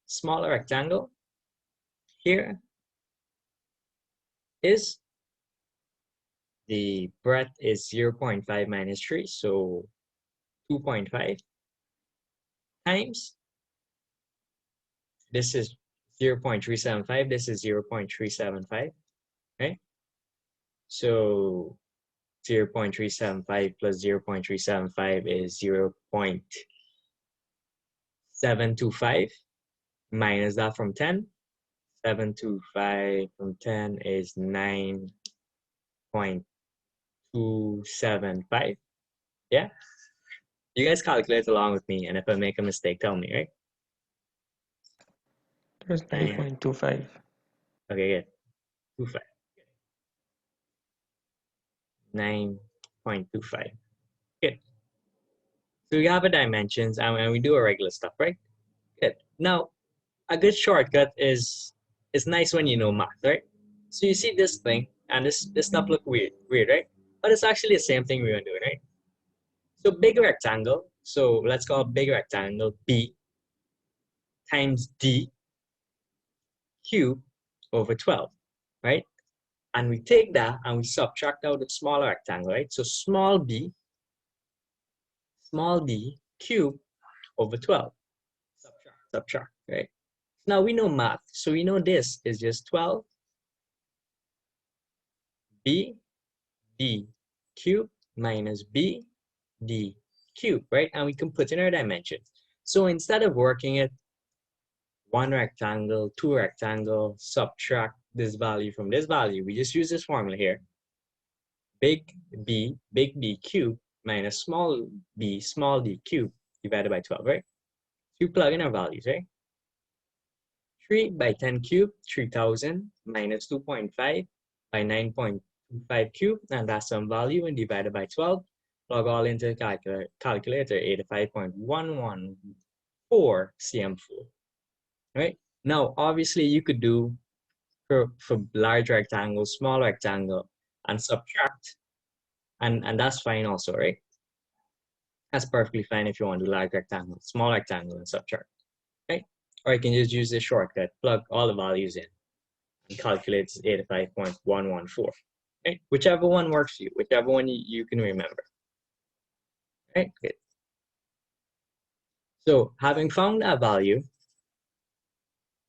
Smaller rectangle here is the breadth is 0.5 minus 3, so 2.5 times this is 0.375, this is 0.375, right? So 0.375 plus 0.375 is 0.725 minus that from 10. 725 from 10 is 9.275. Yeah? You guys calculate along with me, and if I make a mistake, tell me, right? There's 9.25. Okay, good. 25. 9.25. Good. So we have a dimensions and we do a regular stuff, right? Good. Now, a good shortcut is it's nice when you know math, right? So you see this thing and this stuff look weird, right? But it's actually the same thing we were doing, right? So big rectangle. So let's call big rectangle B times D cubed over 12, right? And we take that and we subtract out the smaller rectangle, right? So small b cubed over 12. Subtract, right? Now we know math, so we know this is just 12 b d cubed minus b d cubed, right? And we can put in our dimensions. So instead of working it one rectangle, two rectangle, subtract this value from this value, we just use this formula here. Big B cubed minus small d cubed divided by 12, right? So you plug in our values, right? 3 by 10 cubed, 3000 minus 2.5 by 9.25 cubed, and that's some value, and divided by 12. Plug all into the calculator, 85.114 cm4. Right? Now, obviously, you could do for large rectangle, small rectangle, and subtract, and that's fine also, right? That's perfectly fine if you want to do large rectangle, small rectangle, and subtract, right? Or you can just use this shortcut, plug all the values in, and calculate 85.114, right? Whichever one works for you, whichever one you can remember, right? Good. So having found that value,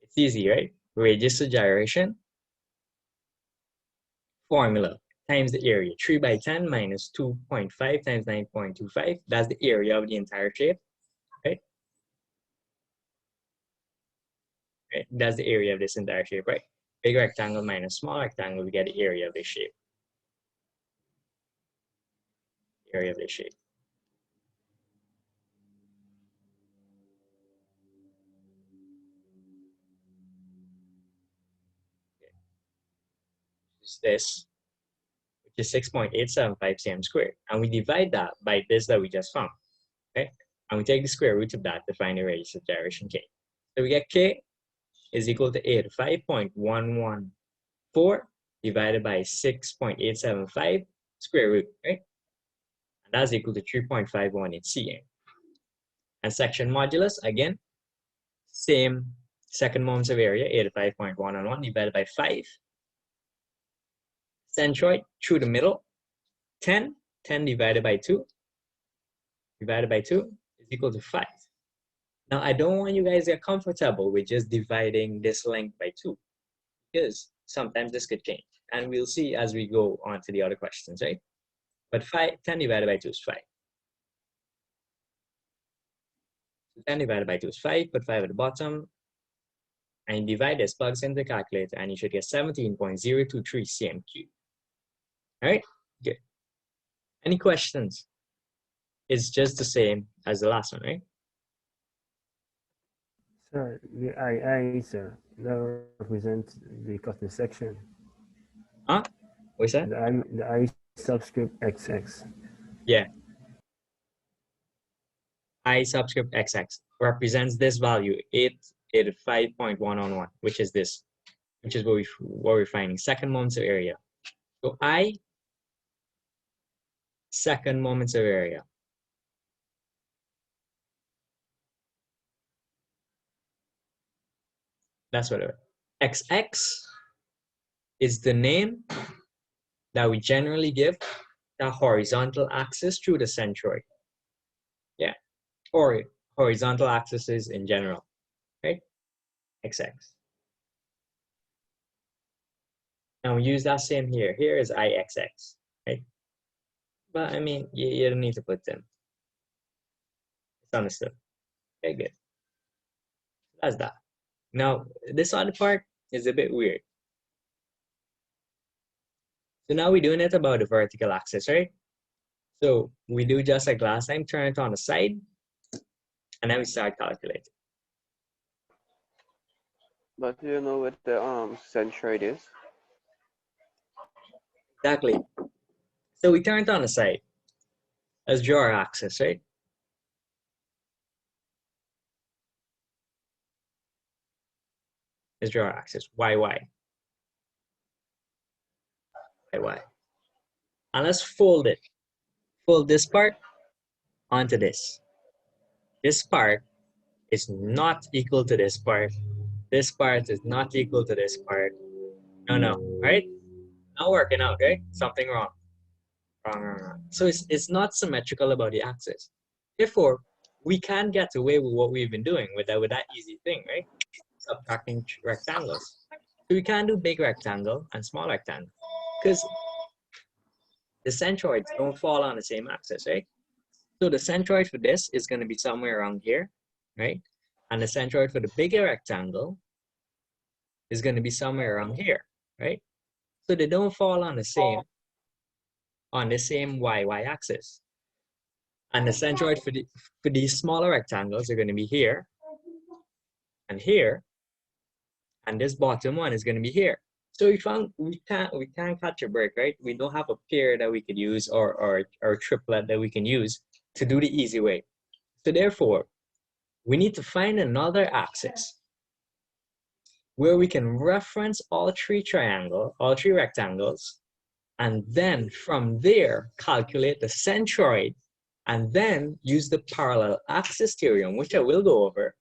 it's easy, right? Radius of gyration, formula times the area, 3 by 10 minus 2.5 times 9.25. That's the area of the entire shape, right? That's the area of this entire shape, right? Big rectangle minus small rectangle, we get the area of this shape. Area of this shape. Is this, which is 6.875 cm squared. And we divide that by this that we just found, okay? And we take the square root of that to find the radius of gyration k. So we get k is equal to 85.114 divided by 6.875 square root, right? And that's equal to 3.518 cm. And section modulus, again, same second moments of area, 85.111 divided by 5. Centroid through the middle, 10 divided by 2 is equal to 5. Now, I don't want you guys to get comfortable with just dividing this length by 2, because sometimes this could change. And we'll see as we go on to the other questions, right? But 10 divided by 2 is 5. 10 divided by 2 is 5, put 5 at the bottom, and divide this, plugs into the calculator, and you should get 17.023 cm cubed. All right, good. Any questions? It's just the same as the last one, right? Sir, the II, sir, that represents the cutting section. Huh? What's that? The I subscript XX. Yeah. I subscript XX represents this value, 885.111, which is this, which is what we're finding, second moments of area. So I, second moments of area. That's what it is. XX is the name that we generally give the horizontal axis through the centroid. Yeah, or horizontal axes in general, right? XX. And we use that same here. Here is IXX, right? But I mean, you don't need to put them. It's understood. Okay, good. That's that. Now, this other part is a bit weird. So now we're doing it about the vertical axis, right? So we do just like last time, turn it on the side, and then we start calculating. But do you know what the centroid is? Exactly. So we turn it on the side. Let's draw our axis, right? Let's draw our axis, YY. YY. And let's fold it. Fold this part onto this. This part is not equal to this part. This part is not equal to this part. No, right? Not working out, right? Something wrong. Wrong. So it's not symmetrical about the axis. Therefore, we can't get away with what we've been doing with that easy thing, right? Subtracting rectangles. So we can't do big rectangle and small rectangle because the centroids don't fall on the same axis, right? So the centroid for this is going to be somewhere around here, right? And the centroid for the bigger rectangle is going to be somewhere around here, right? So they don't fall on the same YY axis. And the centroid for these smaller rectangles are going to be here and here, and this bottom one is going to be here. So we found we can't catch a break, right? We don't have a pair that we could use or triplet that we can use to do the easy way. So therefore, we need to find another axis where we can reference all three rectangles, and then from there calculate the centroid, and then use the parallel axis theorem, which I will go over,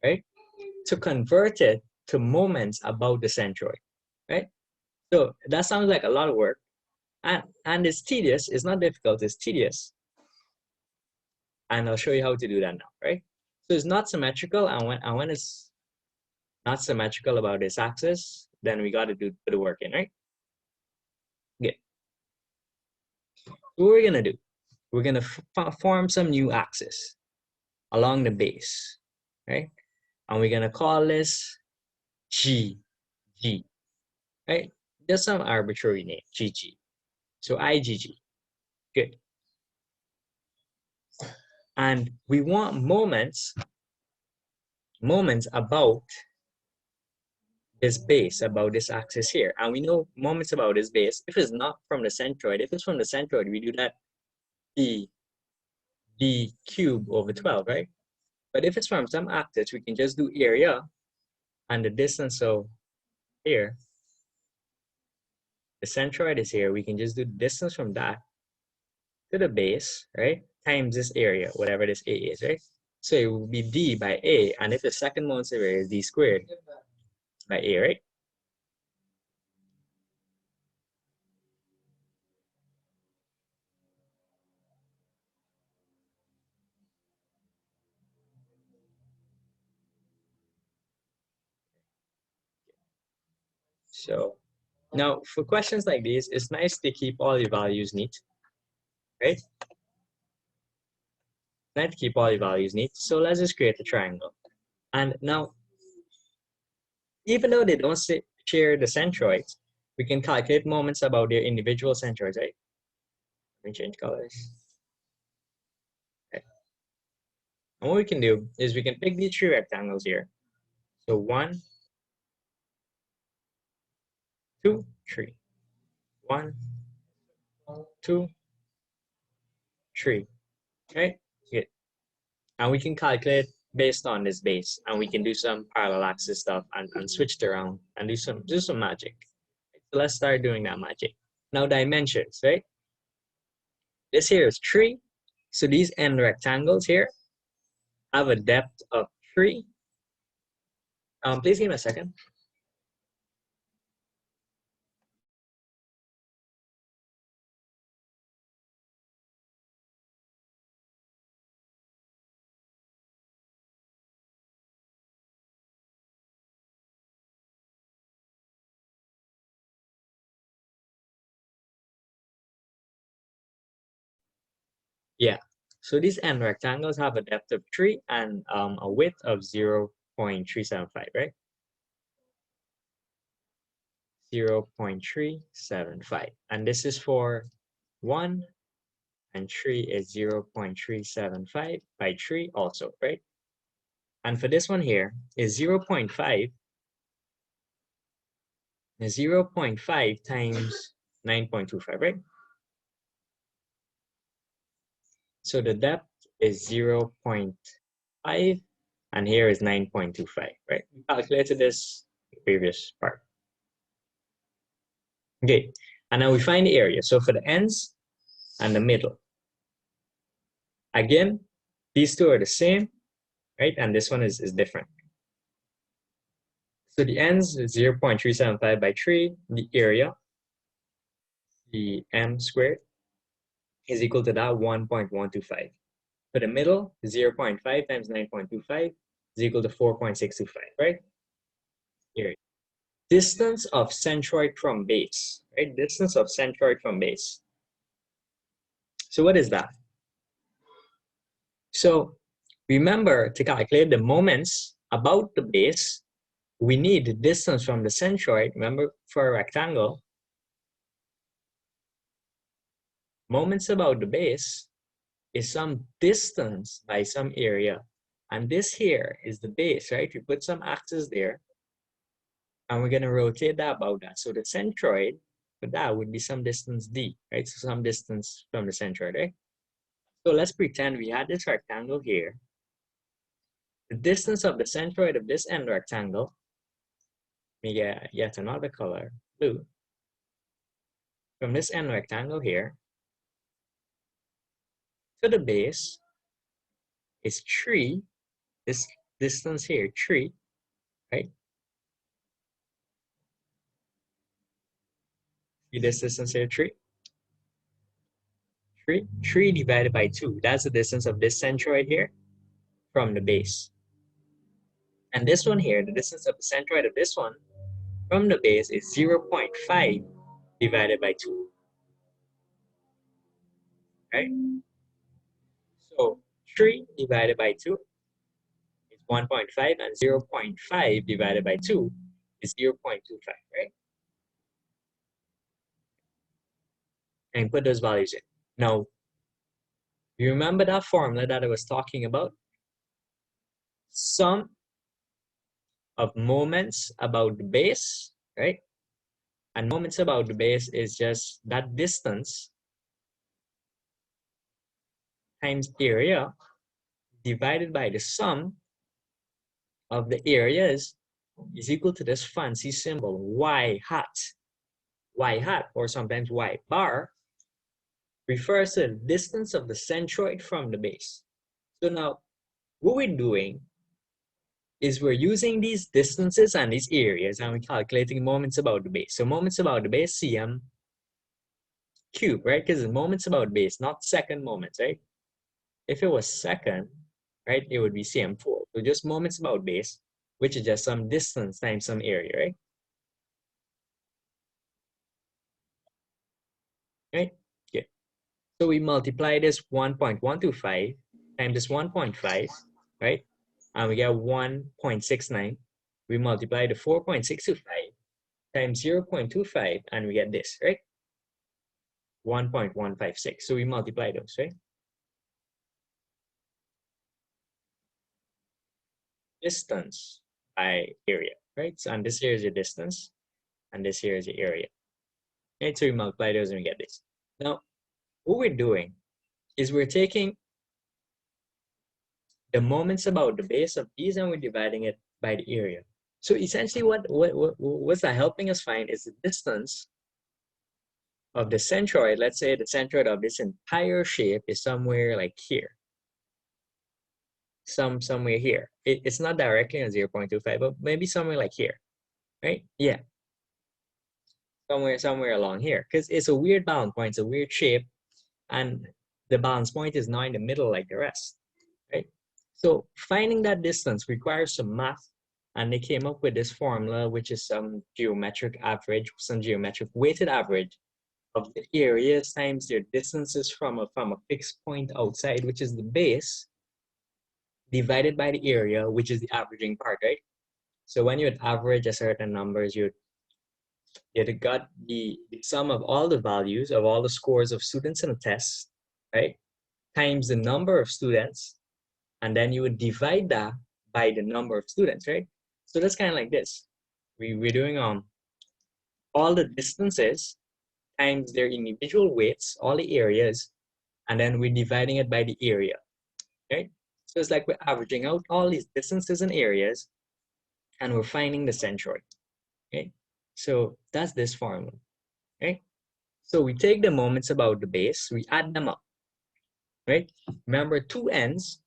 right, to convert it to moments about the centroid, right? So that sounds like a lot of work, and it's tedious. It's not difficult, it's tedious. And I'll show you how to do that now, right? So it's not symmetrical, and when it's not symmetrical about this axis, then we got to do the work in, right? Good. So what we're gonna do, we're gonna form some new axis along the base, right? And we're gonna call this G, right? Just some arbitrary name, GG. So IGG, good. And we want moments about this base, about this axis here. And we know moments about this base, if it's not from the centroid, if it's from the centroid, we do that d cubed over 12, right? But if it's from some axis, we can just do area and the distance of here. The centroid is here. We can just do the distance from that to the base, right? Times this area, whatever this A is, right? So it will be D by A. And if the second moments of area is D squared by A, right? So now for questions like these, it's nice to keep all your values neat, right? Nice to keep all your values neat. So let's just create a triangle. And now, even though they don't share the centroids, we can calculate moments about their individual centroids, right? Let me change colors. Okay. And what we can do is we can pick these three rectangles here. So 1, 2, 3. 1, 2, 3. Okay, good. And we can calculate based on this base, and we can do some parallel axis stuff and switch it around and do some magic. So let's start doing that magic. Now dimensions, right? This here is 3. So these end rectangles here have a depth of 3. Please give me a second. Yeah. So these end rectangles have a depth of 3 and a width of 0.375, right? 0.375. And this is for 1, and 3 is 0.375 by 3 also, right? And for this one here is 0.5. 0.5 times 9.25, right? So the depth is 0.5 and here is 9.25, right? We calculated this in the previous part. Okay, and now we find the area. So for the ends and the middle, again, these two are the same, right? And this one is different. So the ends is 0.375 by 3. The area, the m squared, is equal to that 1.125. For the middle, 0.5 times 9.25 is equal to 4.625, right? Here. Distance of centroid from base, right? Distance of centroid from base. So what is that? So remember, to calculate the moments about the base, we need the distance from the centroid. Remember, for a rectangle, moments about the base is some distance by some area. And this here is the base, right? We put some axis there, and we're going to rotate that about that. So the centroid for that would be some distance d, right? So some distance from the centroid, right? So let's pretend we had this rectangle here. The distance of the centroid of this end rectangle, let me get yet another color, blue. From this end rectangle here to the base is 3. This distance here, 3, right? See this distance here, 3. 3 divided by 2. That's the distance of this centroid here from the base. And this one here, the distance of the centroid of this one from the base is 0.5 divided by 2. Right? So 3 divided by 2 is 1.5, and 0.5 divided by 2 is 0.25, right? And put those values in. Now, you remember that formula that I was talking about? Sum of moments about the base, right? And moments about the base is just that distance times area divided by the sum of the areas is equal to this fancy symbol y hat. Y hat, or sometimes y bar, refers to the distance of the centroid from the base. So now, what we're doing is we're using these distances and these areas, and we're calculating moments about the base. So moments about the base, cm cube, right? Because the moments about base, not second moments, right? If it was second, right, it would be cm4. So just moments about base, which is just some distance times some area, right? Right? Okay. So we multiply this 1.125 times this 1.5, right? And we get 1.69. We multiply the 4.625 times 0.25, and we get this, right? 1.156. So we multiply those, right? Distance by area, right? So, and this here is your distance, and this here is your area. Right? So we multiply those and we get this. Now, what we're doing is we're taking the moments about the base of these and we're dividing it by the area. So essentially what's that helping us find is the distance of the centroid. Let's say the centroid of this entire shape is somewhere like here. Somewhere here. It's not directly on 0.25, but maybe somewhere like here, right? Yeah. Somewhere along here. Because it's a weird balance point, it's a weird shape, and the balance point is not in the middle like the rest, right? So finding that distance requires some math, and they came up with this formula, which is some geometric average, some geometric weighted average of the areas times their distances from a fixed point outside, which is the base, divided by the area, which is the averaging part, right? So when you would average a certain numbers, you'd got the sum of all the values of all the scores of students in a test, right? Times the number of students, and then you would divide that by the number of students, right? So that's kind of like this. We're doing all the distances times their individual weights, all the areas, and then we're dividing it by the area, right? So it's like we're averaging out all these distances and areas, and we're finding the centroid, okay? So that's this formula, right? So we take the moments about the base, we add them up, right? Remember, two ends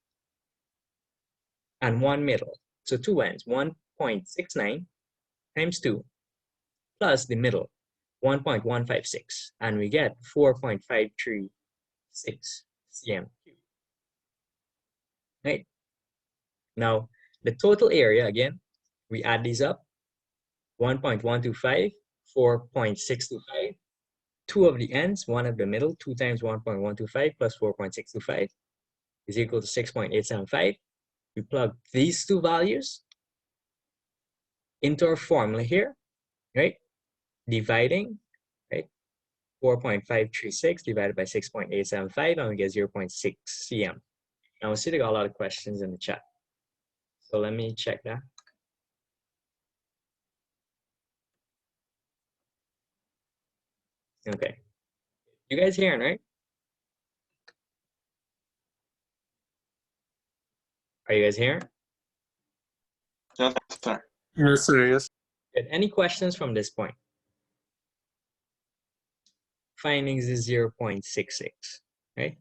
and one middle. So two ends, 1.69 times 2 plus the middle, 1.156, and we get 4.536 cm cubed. Right? Now, the total area, again, we add these up, 1.125, 4.625, two of the ends, one of the middle, 2 times 1.125 plus 4.625 is equal to 6.875. We plug these two values into our formula here, right? Dividing, right? 4.536 divided by 6.875, and we get 0.6 cm. Now, we see they got a lot of questions in the chat. So let me check that. Okay. You guys hearing, right? Are you guys hearing? Yes, sir. Yes, sir. Yes. Good. Any questions from this point? Findings is 0.66, right?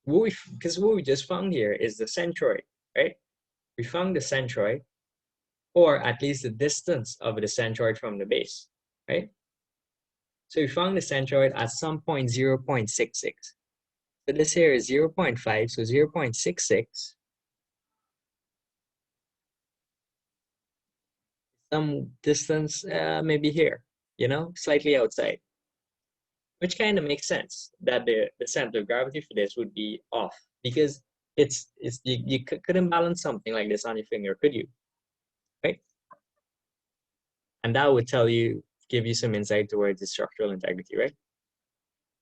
Because what we just found here is the centroid, right? We found the centroid, or at least the distance of the centroid from the base, right? So we found the centroid at some point 0.66. So this here is 0.5, so 0.66. Some distance, maybe here, you know, slightly outside. Which kind of makes sense that the center of gravity for this would be off, because you couldn't balance something like this on your finger, could you? Right? And that would give you some insight towards the structural integrity, right?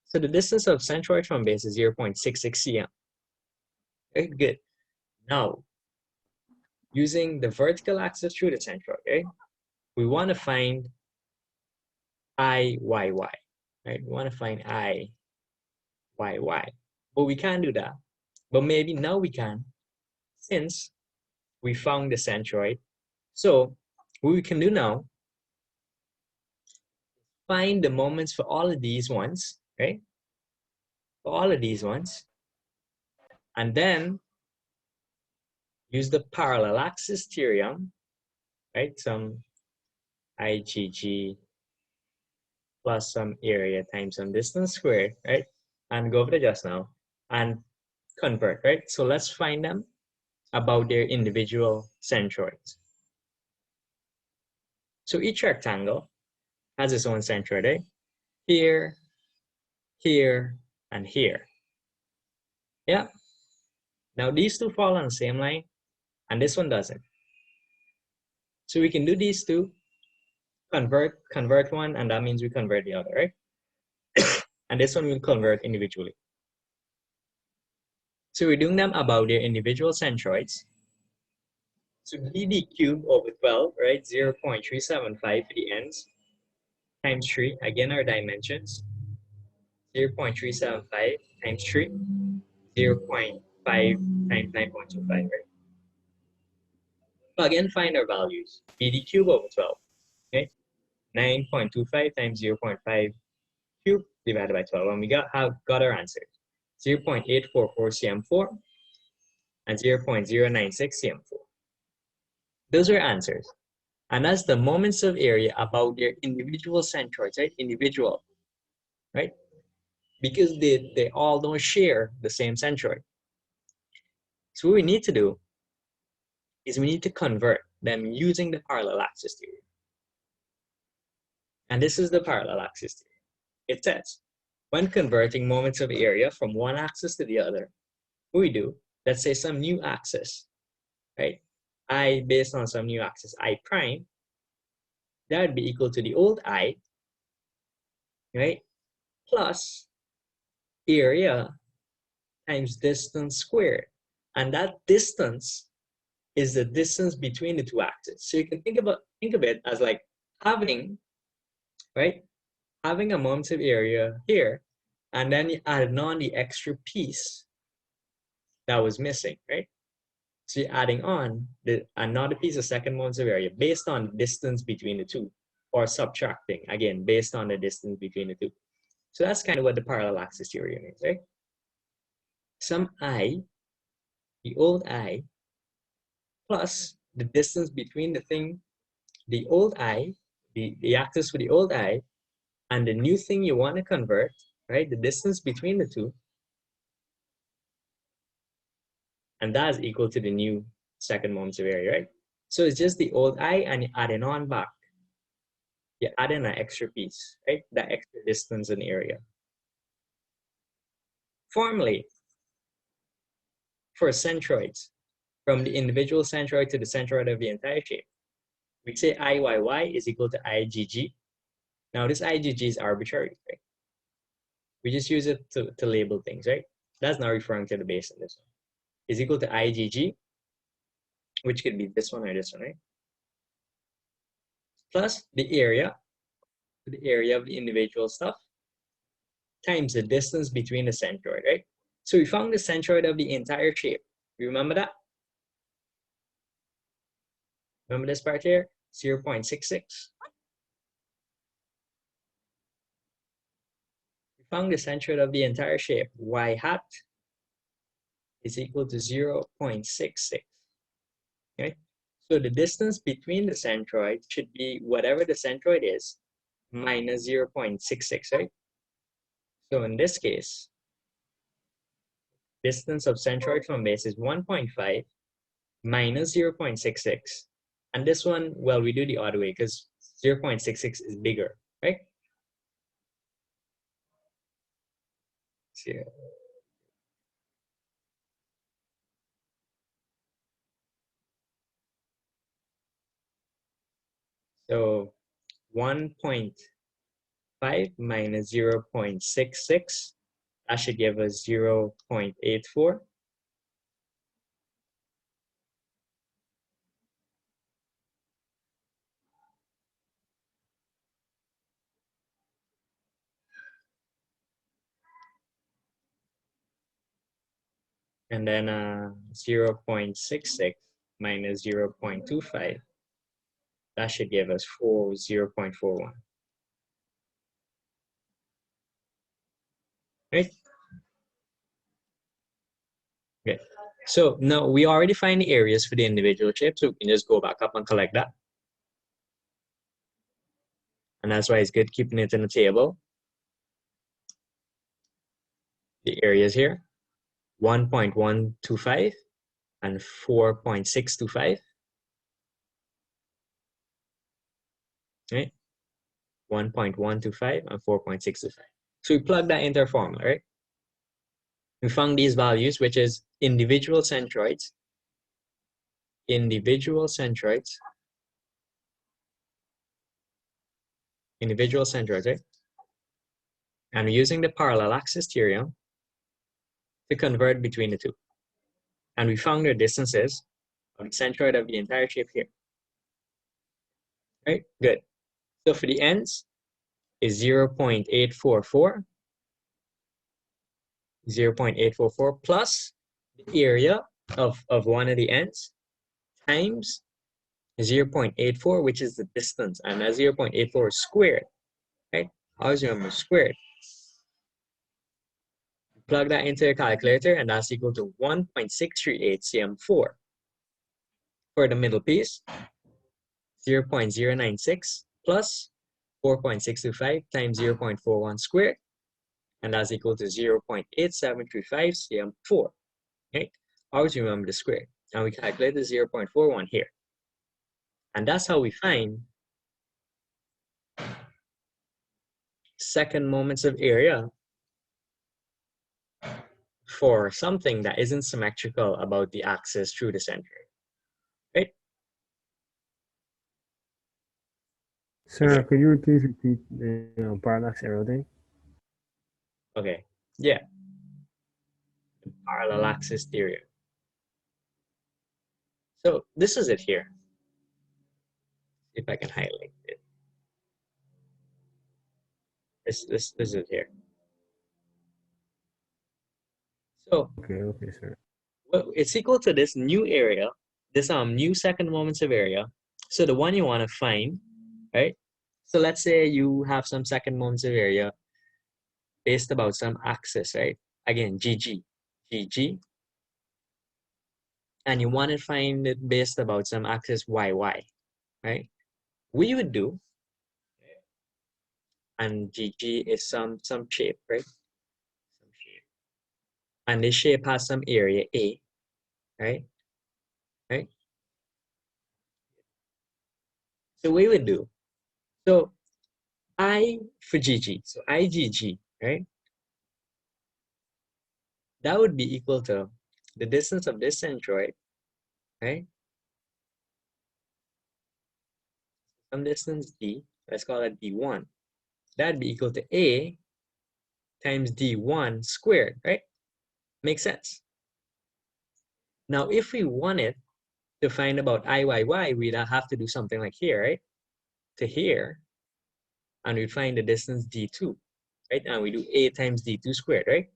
So the distance of centroid from base is 0.66 cm. Okay, good. Now, using the vertical axis through the centroid, okay, we want to find IYY, right? We want to find IYY. But we can't do that. But maybe now we can, since we found the centroid. So what we can do now, find the moments for all of these ones, right? For all of these ones. And then use the parallel axis theorem, right? Some IgG plus some area times some distance squared, right? And go over the just now and convert, right? So let's find them about their individual centroids. So each rectangle has its own centroid, right? Here, here, and here. Yeah. Now these two fall on the same line, and this one doesn't. So we can do these two, convert one, and that means we convert the other, right? And this one will convert individually. So we're doing them about their individual centroids. So BD cubed over 12, right? 0.375 for the ends times 3. Again, our dimensions. 0.375 times 3. 0.5 times 9.25, right? Plug in, find our values. BD cubed over 12, okay? 9.25 times 0.5 cubed divided by 12. And we got our answer. 0.844 cm4 and 0.096 cm4. Those are answers. And that's the moments of area about their individual centroids, right? Individual, right? Because they all don't share the same centroid. So what we need to do is we need to convert them using the parallel axis theory. And this is the parallel axis theory. It says, when converting moments of area from one axis to the other, what we do, let's say some new axis, right? I based on some new axis, I prime, that would be equal to the old I, right? Plus area times distance squared. And that distance is the distance between the two axes. So you can think of it as like having, right? Having a moment of area here, and then you add on the extra piece that was missing, right? So you're adding on another piece of second moments of area based on the distance between the two, or subtracting, again, based on the distance between the two. So that's kind of what the parallel axis theory means, right? Some I, the old I, plus the distance between the thing, the old I, the axis for the old I, and the new thing you want to convert, right? The distance between the two, and that is equal to the new second moments of area, right? So it's just the old I, and you add it on back. You add in an extra piece, right? That extra distance and area. Formally, for centroids, from the individual centroid to the centroid of the entire shape, we say IYY is equal to IGG. Now this IGG is arbitrary, right? We just use it to label things, right? That's not referring to the base in this one. Is equal to IGG, which could be this one or this one, right? Plus the area of the individual stuff, times the distance between the centroid, right? So we found the centroid of the entire shape. You remember that? Remember this part here? 0.66. We found the centroid of the entire shape. Y hat is equal to 0.66. Okay? So the distance between the centroid should be whatever the centroid is minus 0.66, right? So in this case, distance of centroid from base is 1.5 minus 0.66. And this one, well, we do the other way because 0.66 is bigger, right? So 1.5 minus 0.66, that should give us 0.84. And then 0.66 minus 0.25. That should give us 0.41. Right? Okay. So now we already find the areas for the individual chips, so we can just go back up and collect that. And that's why it's good keeping it in the table. The areas here, 1.125 and 4.625. Right? 1.125 and 4.625. So we plug that into our formula, right? We found these values, which is individual centroids, right? And we're using the parallel axis theorem to convert between the two. And we found the distances of the centroid of the entire shape here. Right? Good. So for the ends is 0.844, 0.844 plus the area of one of the ends times 0.84, which is the distance, and that 0.84 is squared, right? Always remember squared. Plug that into your calculator, and that's equal to 1.638 cm4. For the middle piece, 0.096 plus 4.625 times 0.41 squared, and that's equal to 0.8735 cm4, right? Always remember the square. And we calculate the 0.41 here. And that's how we find second moments of area for something that isn't symmetrical about the axis through the center, right? Sir, could you please repeat the parallax arrow thing? Okay, yeah. Parallel axis theorem. So this is it here. If I can highlight it. This is it here. So Okay, sir. well, it's equal to this new area, this new second moments of area. So the one you want to find, right? So let's say you have some second moments of area based about some axis, right? Again, GG, and you want to find it based about some axis YY, right? We would do, and GG is some shape, right? Some shape, and this shape has some area A, right? Right. So we would do, so I for GG, so IGG, right? That would be equal to the distance of this centroid, right? Some distance D, let's call it D1. That'd be equal to A times D1 squared, right? Makes sense. Now, if we wanted to find about IYY, we'd have to do something like here, right? To here, and we find the distance D2, right? And we do A times D2 squared, right?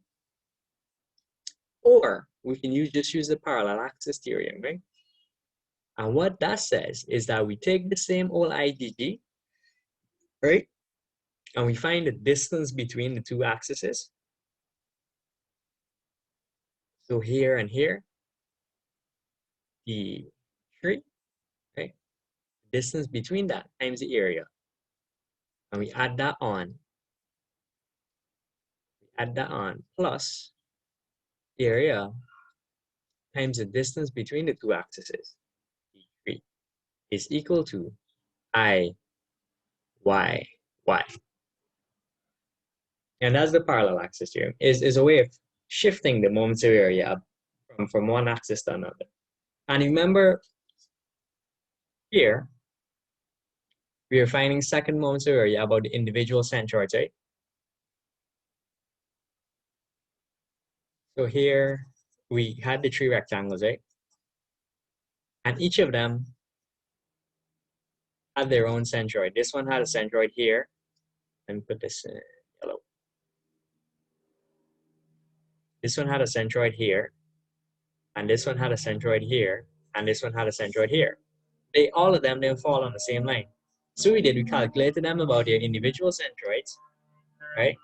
Or we can just use the parallel axis theorem, right? And what that says is that we take the same old IgG, right? And we find the distance between the two axes. So here and here, the 3, right? Distance between that times the area. And we add that on. Plus the area times the distance between the two axes, D3, is equal to I, Y, Y. And that's the parallel axis theorem. Is a way of shifting the moments of area from one axis to another. And remember, here, we are finding second moments of area about the individual centroids, right? So here, we had the 3 rectangles, right? And each of them had their own centroid. This one had a centroid here. Let me put this in yellow. This one had a centroid here. and this one had a centroid here, and this one had a centroid here. All of them didn't fall on the same line. So we calculated them about their individual centroids, right?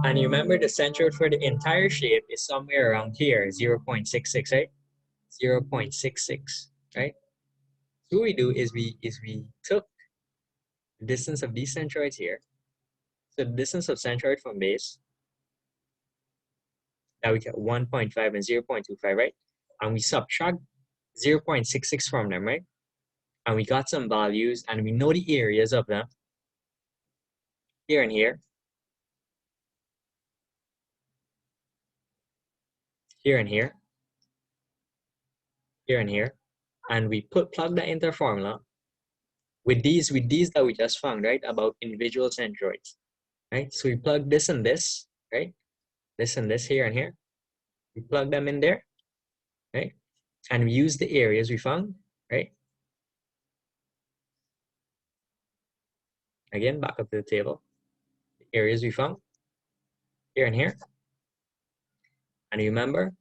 And you remember the centroid for the entire shape is somewhere around here, 0.66, right? 0.66, right? So what we do is we took the distance of these centroids here. So the distance of centroid from base, now we get 1.5 and 0.25, right? And we subtract 0.66 from them, right? And we got some values, and we know the areas of them here and here, here and here, here and here, and we plug that into a formula with these that we just found, right, about individual centroids, right? So we plug this and this, right? This and this here and here. We plug them in there, right? And we use the areas we found, right? Again, back up to the table. The areas we found here and here. And remember,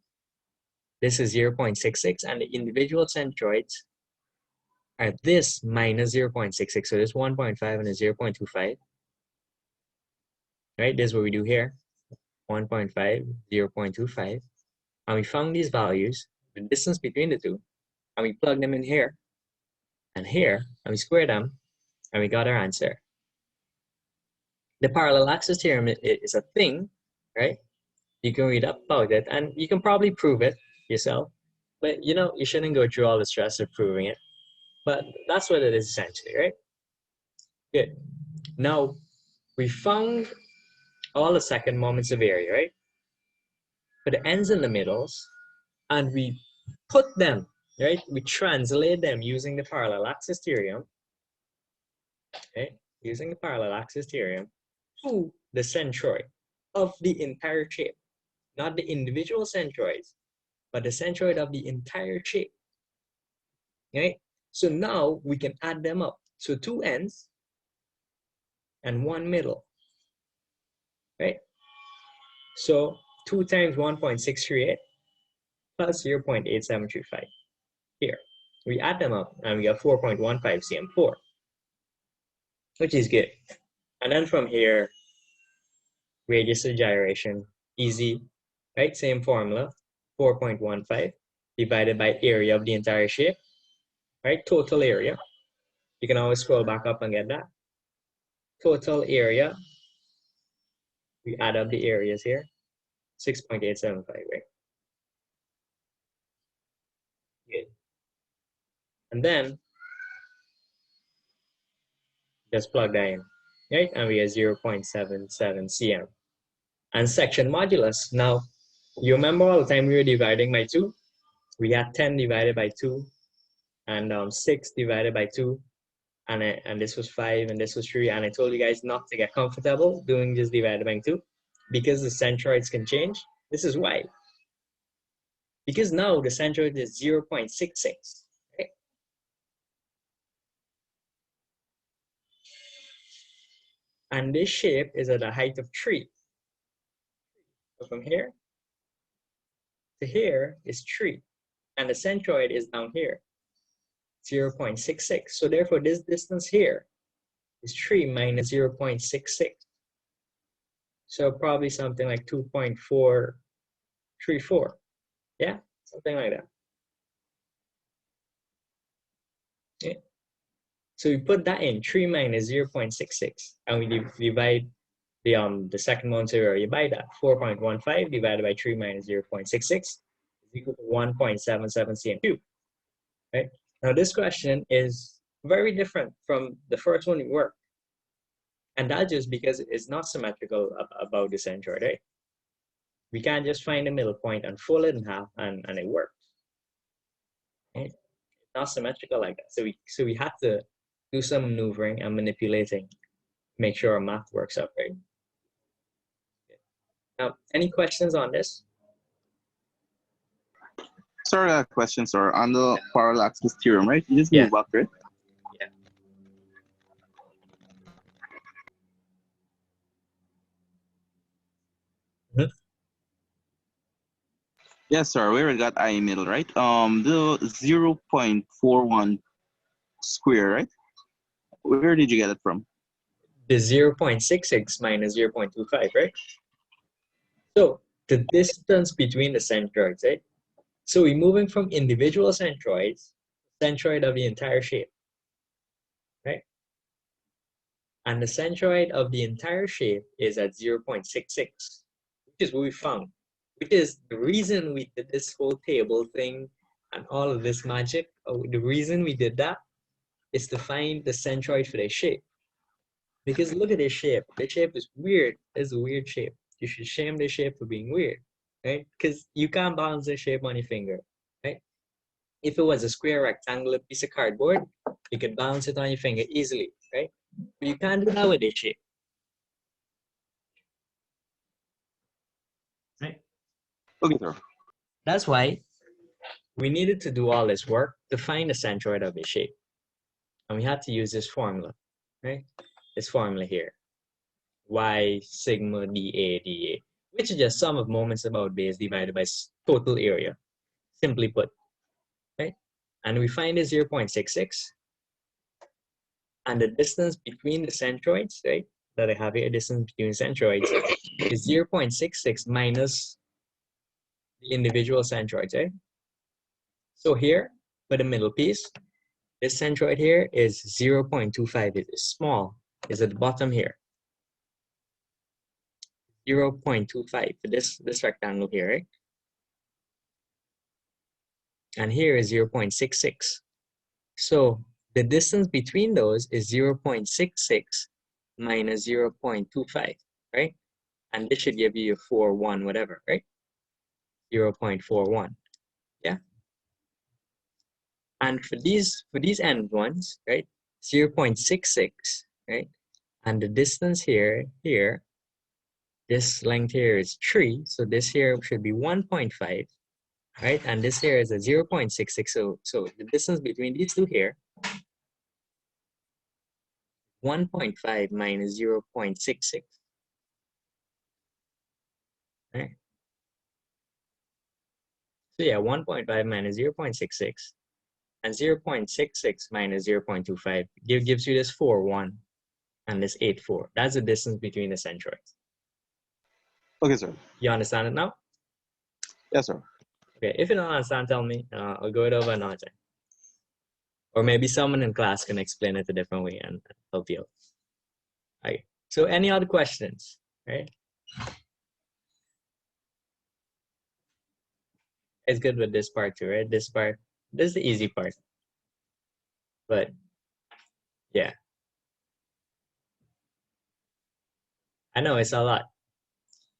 this is 0.66, and the individual centroids are this minus 0.66. So this 1.5 and a 0.25. Right? This is what we do here. 1.5, 0.25. And we found these values, the distance between the two, and we plug them in here and here, and we square them, and we got our answer. The parallel axis theorem is a thing, right? You can read up about it, and you can probably prove it yourself, but you shouldn't go through all the stress of proving it. But that's what it is essentially, right? Good. Now, we found all the second moments of area, right? For the ends and the middles, and we put them, right? We translate them using the parallel axis theorem, okay? Using the parallel axis theorem to the centroid of the entire shape, not the individual centroids, but the centroid of the entire shape, right? So now we can add them up. So 2 ends and 1 middle, right? So 2 times 1.638 plus 0.8735 here. We add them up and we got 4.15 cm4, which is good. And then from here, radius of gyration, easy, right? Same formula, 4.15 divided by area of the entire shape, right? Total area. You can always scroll back up and get that. Total area, we add up the areas here, 6.875, right? Good. And then just plug that in, right? And we have 0.77 cm. And section modulus, now, you remember all the time we were dividing by 2? We had 10 divided by 2, and 6 divided by 2, and this was 5, and this was 3, and I told you guys not to get comfortable doing this divided by 2, because the centroids can change. This is why. Because now the centroid is 0.66, right? And this shape is at a height of 3. So from here to here is 3, and the centroid is down here, 0.66. So therefore, this distance here is 3 minus 0.66. So probably something like 2.434. Yeah, something like that. Yeah. So we put that in, 3 minus 0.66, and we divide the second moments of area by that. 4.15 divided by 3 minus 0.66 is equal to 1.77 cm3. Right? Now this question is very different from the first one we worked. And that's just because it's not symmetrical about the centroid, right? We can't just find the middle point and fold it in half and it works. Right? It's not symmetrical like that. So we had to do some maneuvering and manipulating to make sure our math works out, right? Now, any questions on this? Sorry, I have a question, sir. On the parallel axis theorem, right? You just Yeah. move back, right? Yeah. Yes, sir. We already got I middle, right? The 0.41 square, right? Where did you get it from? The 0.66 minus 0.25, right? So the distance between the centroids, right? So we're moving from individual centroids, centroid of the entire shape, right? And the centroid of the entire shape is at 0.66, which is what we found, which is the reason we did this whole table thing and all of this magic. The reason we did that is to find the centroid for their shape. Because look at this shape. The shape is weird. It's a weird shape. You should shame the shape for being weird, right? Because you can't balance the shape on your finger, right? If it was a square rectangular piece of cardboard, you could balance it on your finger easily, right? But you can't do that with this shape. Right? Okay, sir. That's why we needed to do all this work to find the centroid of the shape. And we had to use this formula, right? This formula here. Y sigma dA, which is just sum of moments about base divided by total area, simply put, right? And we find the 0.66, and the distance between the centroids, right, that I have here, distance between centroids, is 0.66 minus the individual centroids, right? So here, for the middle piece, this centroid here is 0.25, it is small, is at the bottom here. 0.25 for this rectangle here, right? And here is 0.66. So the distance between those is 0.66 minus 0.25, right? And this should give you a 41, whatever, right? 0.41, yeah? And for these end ones, right? 0.66, right? And the distance here, this length here is 3, so this here should be 1.5, right? And this here is a 0.66, so the distance between these two here, 1.5 minus 0.66, right? So yeah, 1.5 minus 0.66 and 0.66 minus 0.25 gives you this 4.1 and this 8.4. That's the distance between the centroids. Okay, sir. You understand it now? Yes, sir. Okay, if you don't understand, tell me. I'll go it over another time. Or maybe someone in class can explain it a different way and help you out. Okay. So any other questions, right? It's good with this part too, right? This is the easy part. But yeah, I know it's a lot.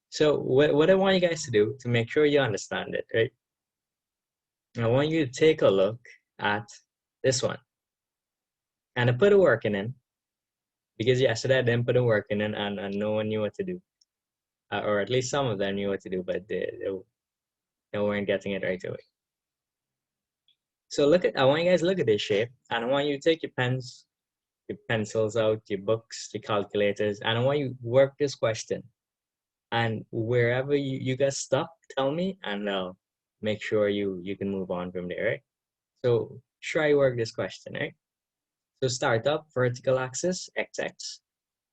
So what I want you guys to do to make sure you understand it, right? I want you to take a look at this one. And I put a work in because yesterday I didn't put a work in and no one knew what to do. Or at least some of them knew what to do, but they weren't getting it right away. So I want you guys to look at this shape, and I want you to take your pens, your pencils out, your books, your calculators, and I want you to work this question. And wherever you get stuck, tell me, and I'll make sure you can move on from there, right? So try work this question, right? So start up, vertical axis, XX.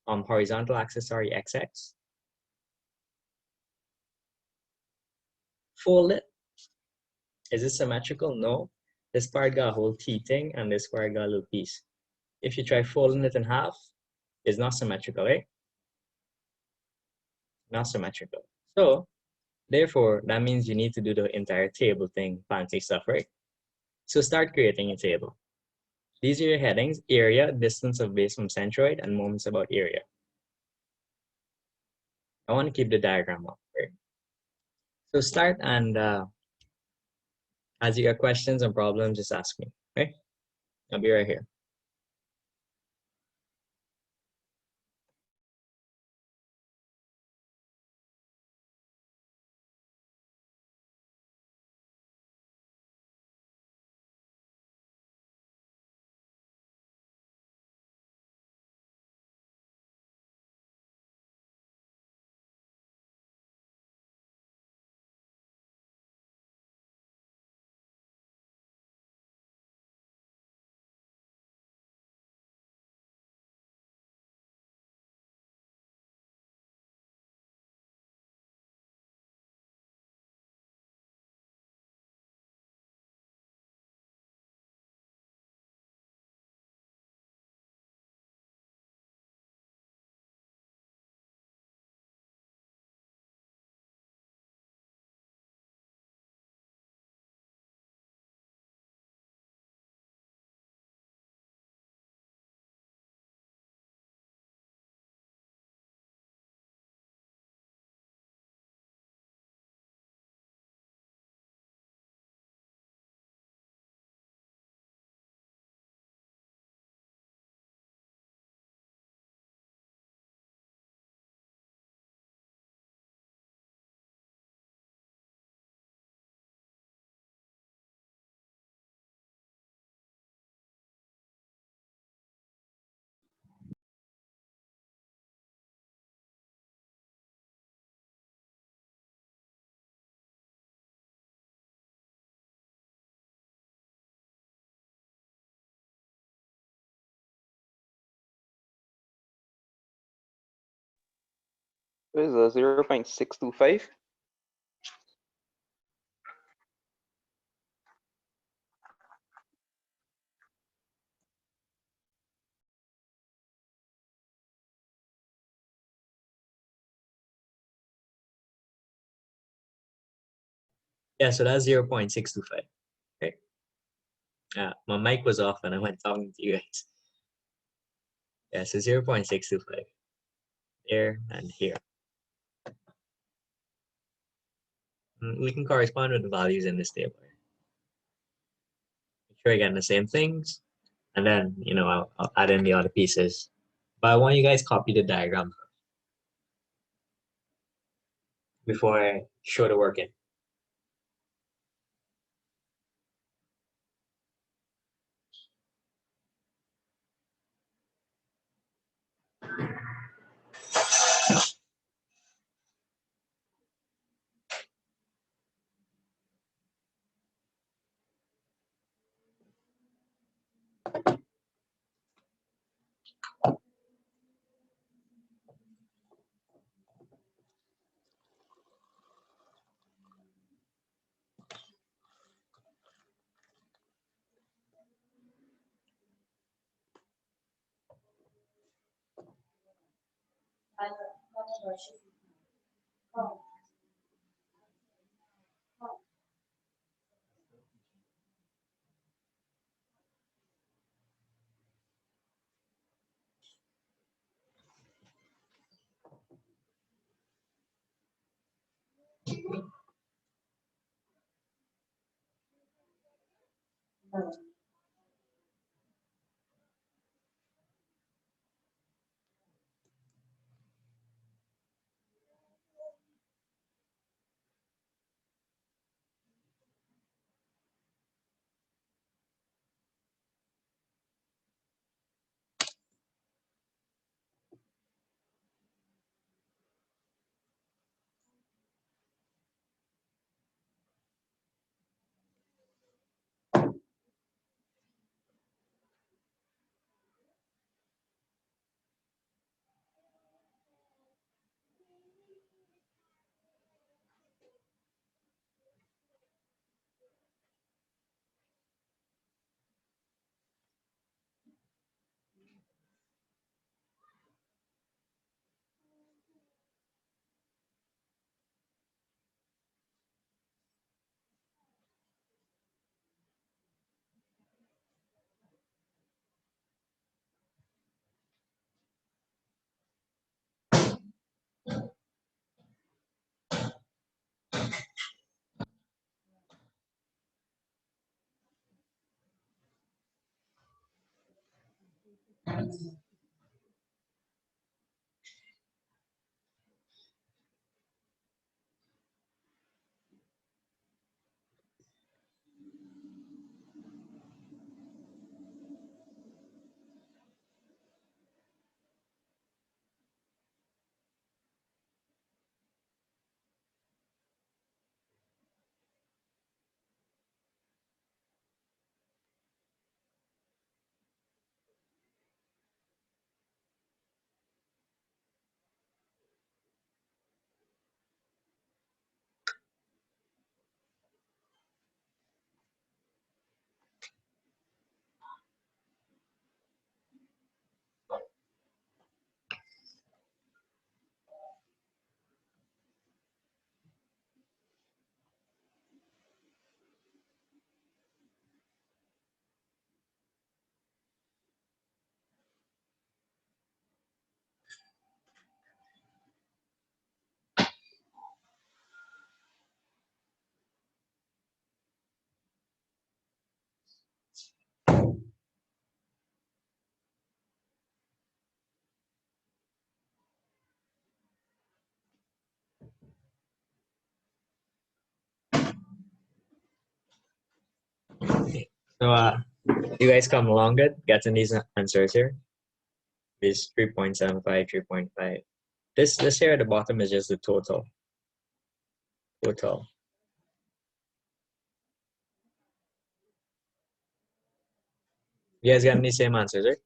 Horizontal axis, sorry, XX. Fold it. Is it symmetrical? No. This part got a whole T thing, and this part got a little piece. If you try folding it in half, it's not symmetrical, right? Not symmetrical. So therefore, that means you need to do the entire table thing, fancy stuff, right? So start creating a table. These are your headings: area, distance of base from centroid, and moments about area. I want to keep the diagram up, right? So start, and as you got questions and problems, just ask me, okay? I'll be right here. What is a 0.625? Yeah, so that's 0.625. Okay. My mic was off and I went talking to you guys. Yeah, so 0.625 there and here. We can correspond with the values in this table. Make sure I get the same things, and then I'll add in the other pieces. But I want you guys copy the diagram before I show the work in. So you guys come along good? Getting these answers here? Is 3.75, 3.5. This here at the bottom is just the total. Total. You guys got any same answers, right?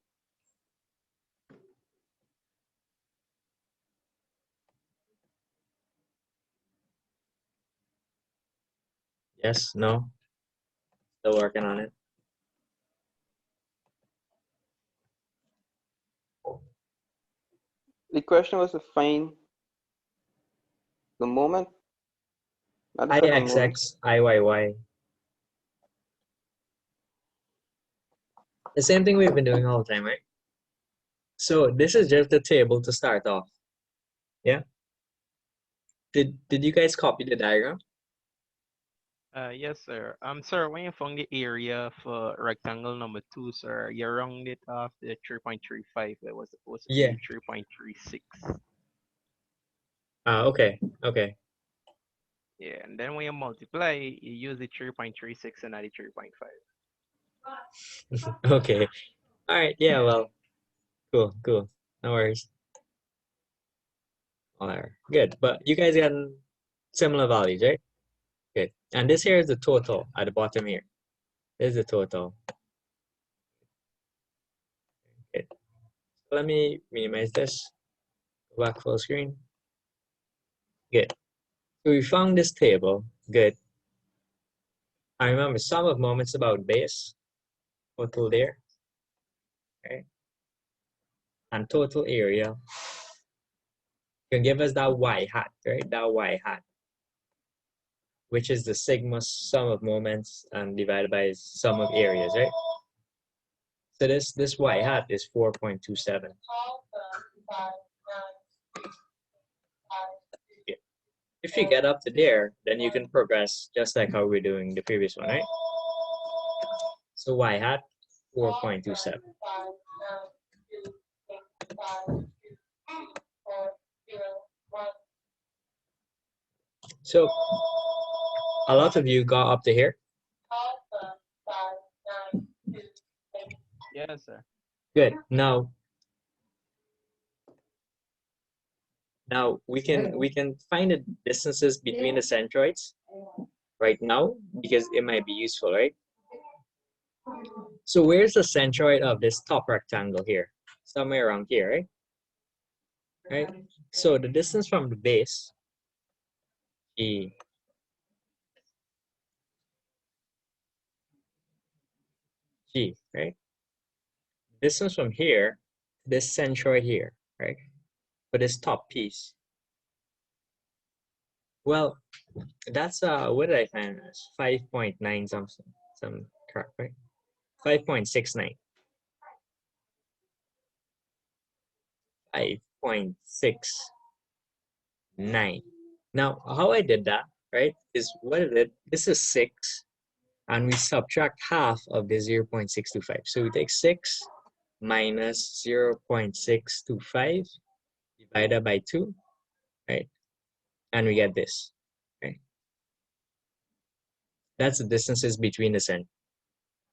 Yes, no? Still working on it. The question was to find the moment, not the second moment. IXX, IYY. The same thing we've been doing all the time, right? So this is just the table to start off. Yeah? Did you guys copy the diagram? Yes, sir. Sir, when you found the area for rectangle number 2, sir, you rounded it off to 3.35. It was supposed to Yeah. be 3.36. Okay. Yeah, and then when you multiply, you use the 3.36 and not the 3.5. Okay. All right. Yeah, well, cool. No worries. All right. Good. But you guys got similar values, right? Good. And this here is the total at the bottom here. This is the total. Okay. So let me minimize this. Go back full screen. Good. So we found this table. Good. I remember sum of moments about base. Total there. Okay. And total area can give us that y hat, right? That y hat, which is the sigma sum of moments and divided by sum of areas, right? So this y hat is 4.27. If you get up to there, then you can progress just like how we're doing the previous one, right? So y hat 4.27. So a lot of you got up to here. Yes, sir. Good. Now we can find the distances between the centroids right now because it might be useful, right? So where's the centroid of this top rectangle here? Somewhere around here, right? Right. So the distance from the base, G, right? Distance from here, this centroid here, right? For this top piece. Well, that's what did I find as 5.9 something, some correct, right? 5.69. 5.69. Now, how I did that, right, is what I did, this is 6, and we subtract half of the 0.625. So we take 6 minus 0.625 divided by 2, right? And we get this, right? That's the distances between the cent.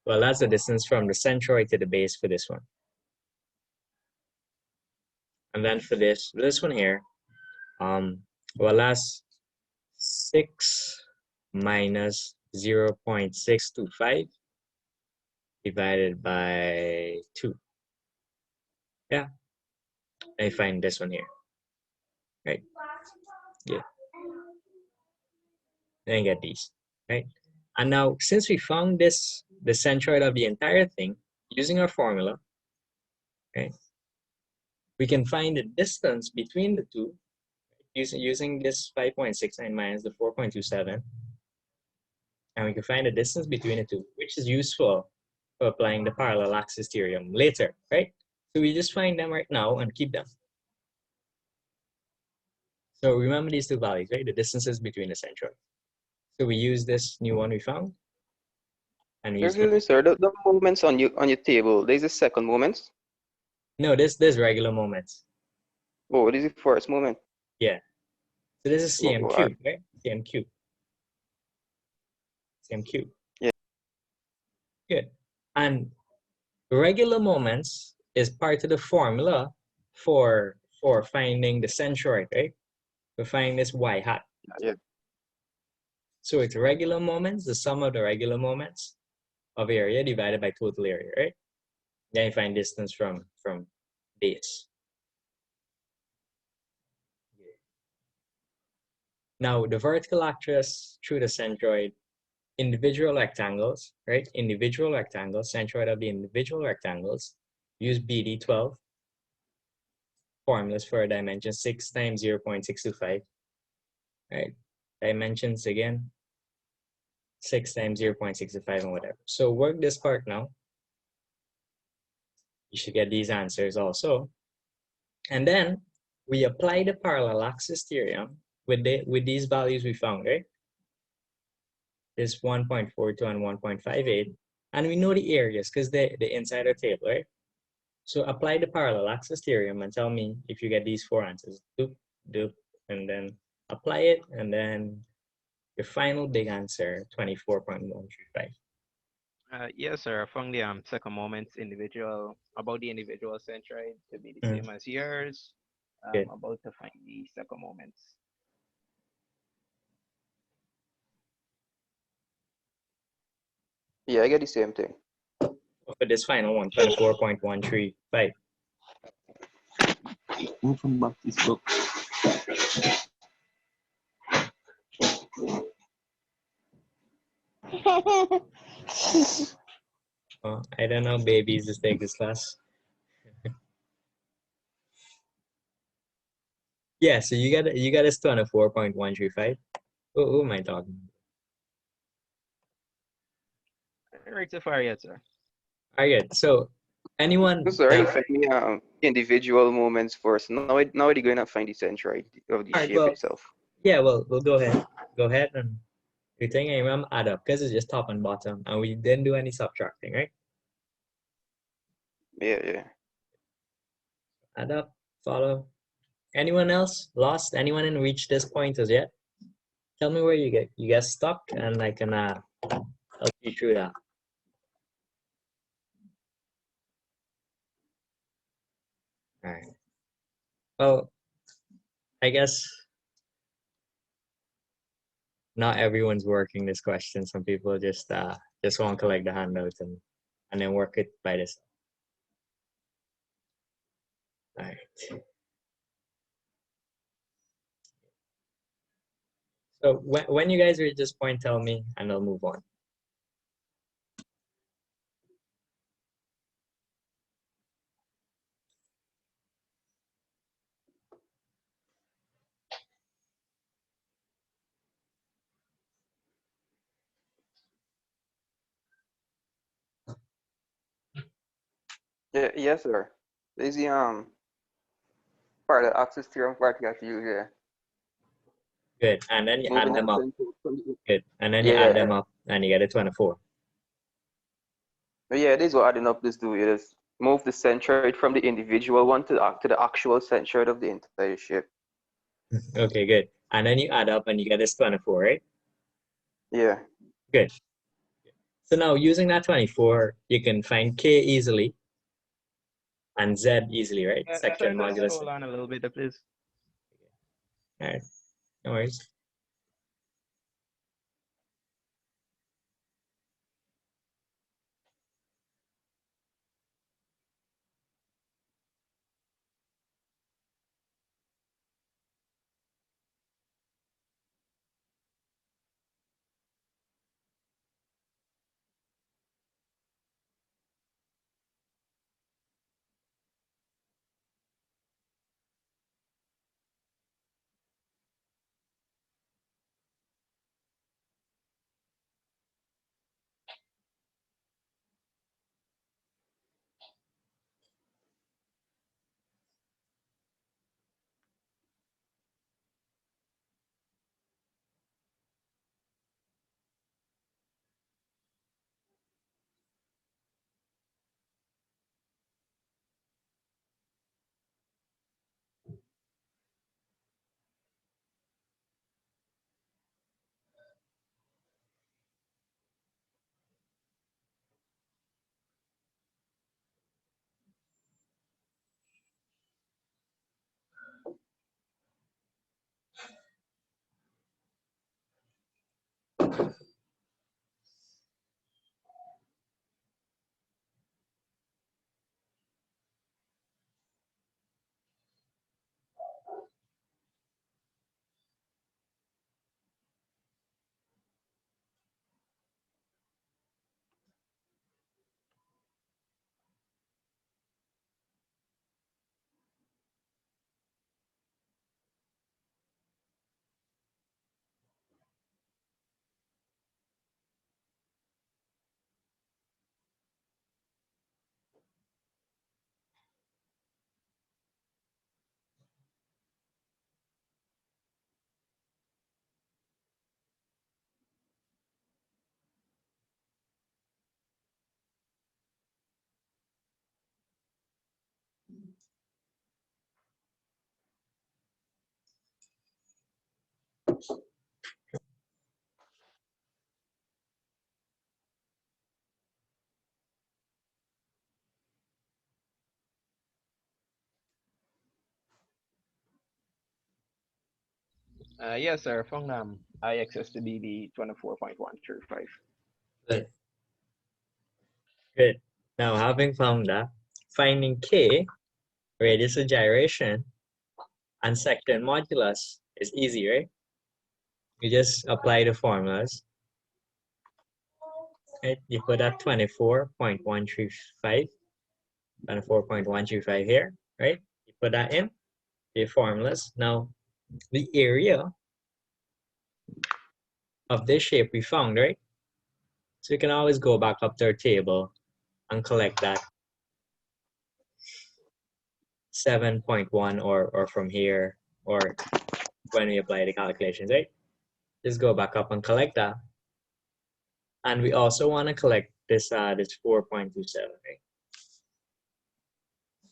Well, that's the distance from the centroid to the base for this one. And then for this one here, well, that's 6 minus 0.625 divided by 2. Yeah, I find this one here, right? Yeah, then get these, right? And now, since we found this, the centroid of the entire thing, using our formula, right? We can find the distance between the two using this 5.69 minus the 4.27. And we can find the distance between the two, which is useful for applying the parallel axis theorem later, right? So we just find them right now and keep them. So remember these two values, right? The distances between the centroid. So we use this new one we found. And we use Excuse me, sir. The moments on your table, there's a second moment. no, this regular moments. Oh, this is the first moment. Yeah. So this is CM Oh, cubed, right? CM cubed. CM cubed. Yeah. Good. And regular moments is part of the formula for finding the centroid, right? For finding this y hat. Yeah. So it's regular moments, the sum of the regular moments of area divided by total area, right? Then you find distance from base. Now the vertical axis through the centroid individual rectangles, right? Individual rectangles, centroid of the individual rectangles, use BD12 formulas for a dimension 6 times 0.625, right? Dimensions again, 6 times 0.625 and whatever. So work this part now. You should get these answers also. And then we apply the parallel axis theorem with these values we found, right? This 1.42 and 1.58. And we know the areas because they're inside our table, right? So apply the parallel axis theorem and tell me if you get these four answers. Doop, doop, and then apply it, and then your final big answer, 24.135. Yes, sir. From the second moments individual about the individual centroid to be the same as yours. Good. I'm about to find the second moments. Yeah, I get the same thing. For this final one, 24.135. Open back this book. I don't know, babies, just take this class. Yeah, so you got us to 4.135. Who am I talking? Right so far, yes, sir. All right, so anyone? Sorry, you find me individual moments first. Now they're going to find the centroid of the All right, shape well, itself. yeah, well, we'll go ahead. Go ahead and you think I remember add up because it's just top and bottom, and we didn't do any subtracting, right? Yeah. Add up, follow. Anyone else lost? Anyone in reach this point as yet? Tell me where you get stuck, and I can help you through that. All right. Well, I guess not everyone's working this question. Some people just want to collect the handouts and then work it by this. All right. So when you guys reach this point, tell me, and I'll move on. Yeah, yes, sir. There's the part of the axis theorem part you have to use, yeah. Good, and then you Moving add them the up. centroid from the- Good, and then you add them up, and you get a 24. But yeah, this is what adding up this do. You just move the centroid from the individual one to the actual centroid of the entire shape. Okay, good. And then you add up, and you get this 24, right? Yeah. Good. So now using that 24, you can find K easily and Z easily, right? Section Just modulus. hold on a little bit, please. All right, no worries. Yes, sir. Found IXS to be the 24.135. Good. Good. Now, having found that, finding K, radius of gyration, and section modulus is easy, right? You just apply the formulas. Right? You put that 24.135 here, right? You put that in the formulas. Now, the area of this shape we found, right? So you can always go back up to our table and collect that 7.1 or from here, or when we apply the calculations, right? Just go back up and collect that. And we also want to collect this 4.27, right?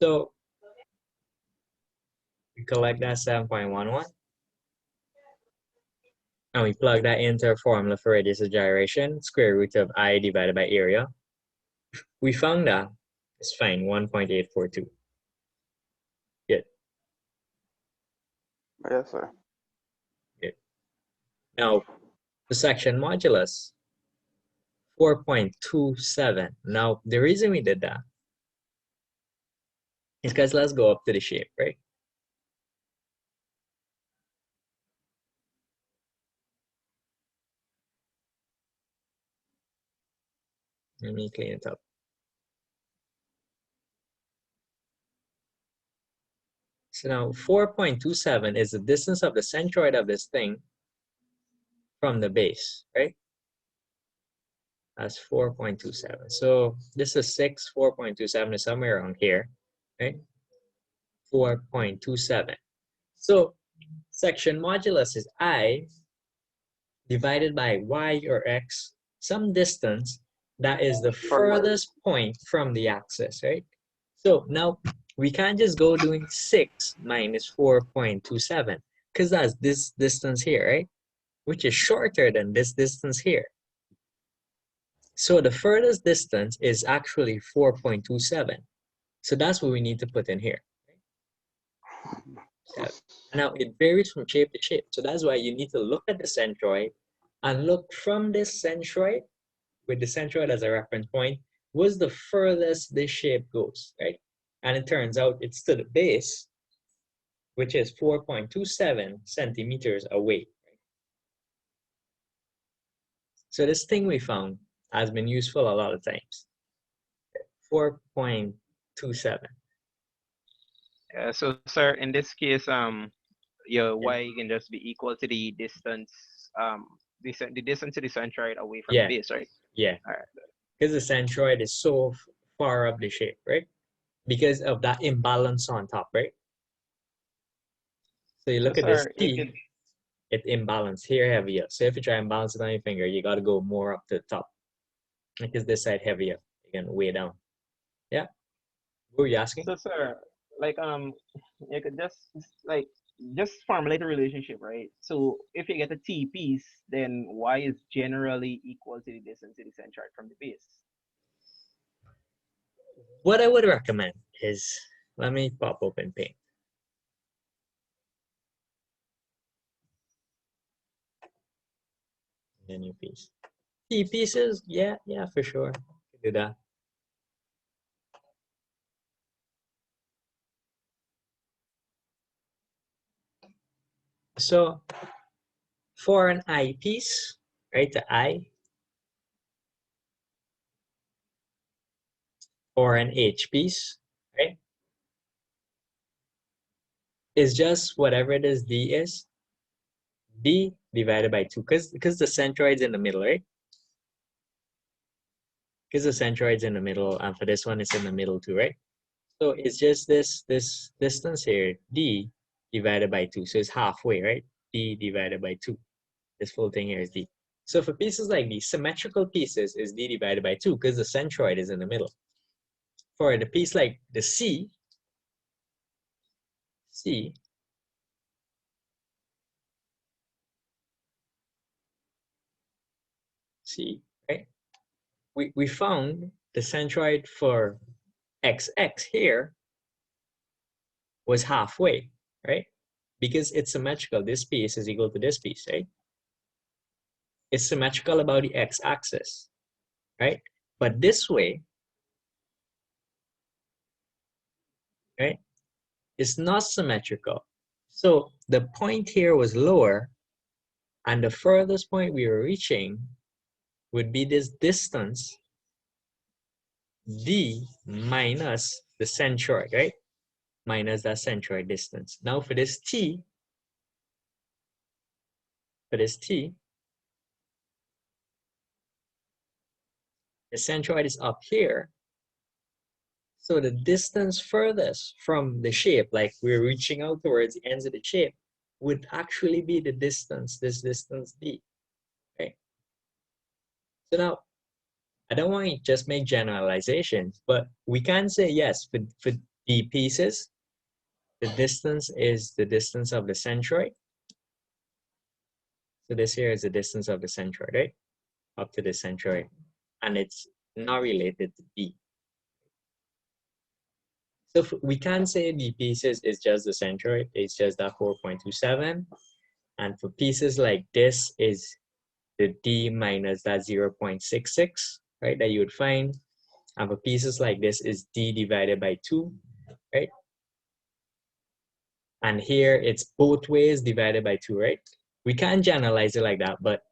So we collect that 7.11. And we plug that into our formula for radius of gyration, square root of I divided by area. We found that it's fine, 1.842. Good. Yes, sir. Good. Now, the section modulus, 4.27. Now, the reason we did that is because let's go up to the shape, right? Let me clean it up. So now 4.27 is the distance of the centroid of this thing from the base, right? That's 4.27. So this is 6, 4.27 is somewhere around here, right? 4.27. So section modulus is I divided by y or x, some distance that is the furthest point from the axis, right? So now we can't just go doing 6 minus 4.27 because that's this distance here, right? Which is shorter than this distance here. So the furthest distance is actually 4.27. So that's what we need to put in here. Right? Now it varies from shape to shape. So that's why you need to look at the centroid and look from this centroid, with the centroid as a reference point, what's the furthest this shape goes, right? And it turns out it's to the base, which is 4.27 centimeters away. Right? So this thing we found has been useful a lot of times. 4.27. So, sir, in this case, your y can just be equal to the distance, the distance to the centroid away from the base, right? Yeah. All right. Because the centroid is so far up the shape, right? Because of that imbalance on top, right? So you look at this T, it's imbalanced here heavier. So if you try and balance it on your finger, you got to go more up to the top. Because this side heavier, you can weigh down. Yeah. What were you asking? So, sir, like you could just formulate a relationship, right? So if you get a T piece, then y is generally equal to the distance to the centroid from the base. What I would recommend is, let me pop open Paint. A new piece. T pieces, yeah, for sure. Do that. So for an eyepiece, right, the eye, or an H piece, right, is just whatever it is D is, D divided by 2, because the centroid's in the middle, right? Because the centroid's in the middle, and for this one, it's in the middle too, right? So it's just this distance here, D divided by 2. So it's halfway, right? D divided by 2. This full thing here is D. So for pieces like these, symmetrical pieces is D divided by 2 because the centroid is in the middle. For the piece like the C, see, right? We found the centroid for XX here was halfway, right? Because it's symmetrical. This piece is equal to this piece, right? It's symmetrical about the x-axis, right? But this way, right, it's not symmetrical. So the point here was lower, and the furthest point we were reaching would be this distance d minus the centroid, right? Minus that centroid distance. Now for this t, the centroid is up here. So the distance furthest from the shape, like we're reaching out towards the ends of the shape, would actually be the distance, this distance d, okay? So now, I don't want to just make generalizations, but we can say yes, for d pieces, the distance is the distance of the centroid. So this here is the distance of the centroid, right? Up to the centroid. And it's not related to d. So we can say the pieces is just the centroid, it's just that 4.27. And for pieces like this is the d minus that 0.66, right, that you would find. And for pieces like this is d divided by 2, right? And here it's both ways divided by 2, right? We can't generalize it like that, but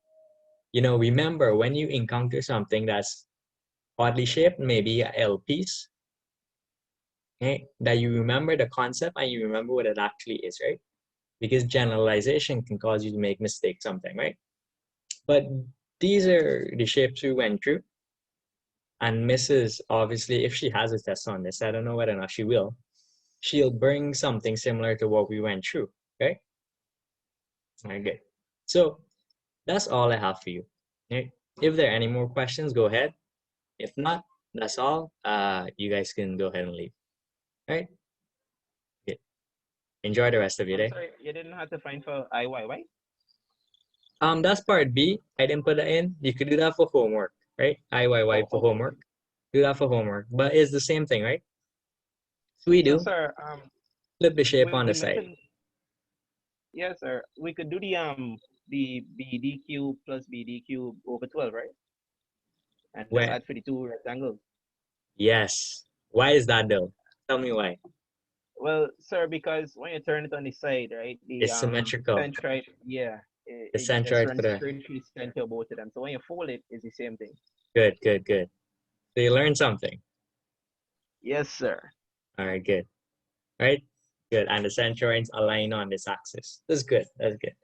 you know, remember when you encounter something that's oddly shaped, maybe a L piece, okay, that you remember the concept and you remember what it actually is, right? Because generalization can cause you to make mistakes sometimes, right? But these are the shapes we went through. And Mrs. obviously, if she has a test on this, I don't know whether or not she will, she'll bring something similar to what we went through, okay? All right, good. So that's all I have for you. Okay? If there are any more questions, go ahead. If not, that's all. You guys can go ahead and leave. All right? Good. Enjoy the rest of your day. Sorry, you didn't have to find for IYY? That's part B. I didn't put that in. You could do that for homework, right? IYY for homework. Do that for homework. But it's the same thing, right? So we do. So, sir, Flip the shape we on the side. mentioned, yes, sir. We could do the BD cube plus BD cube over 12, right? And just Where? add for the two rectangles. Yes. Why is that though? Tell me why. Well, sir, because when you turn it on the side, right, the It's symmetrical. centroid, yeah, The it just centroid runs for the. straight through the center of both of them. So when you fold it, it's the same thing. Good, good, good. So you learned something. Yes, sir. All right, good. Right? Good. And the centroids align on this axis. That's good. That's good.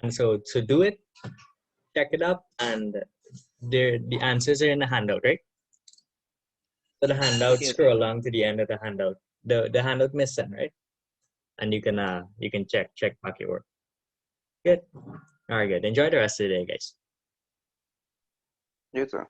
And so to do it, check it up, and the answers are in the handout, right? So the handout, Okay, scroll along to the end of the handout. The handout missing, right? And you can check back your work. Good. All right, good. Enjoy the rest of the day, guys. You too.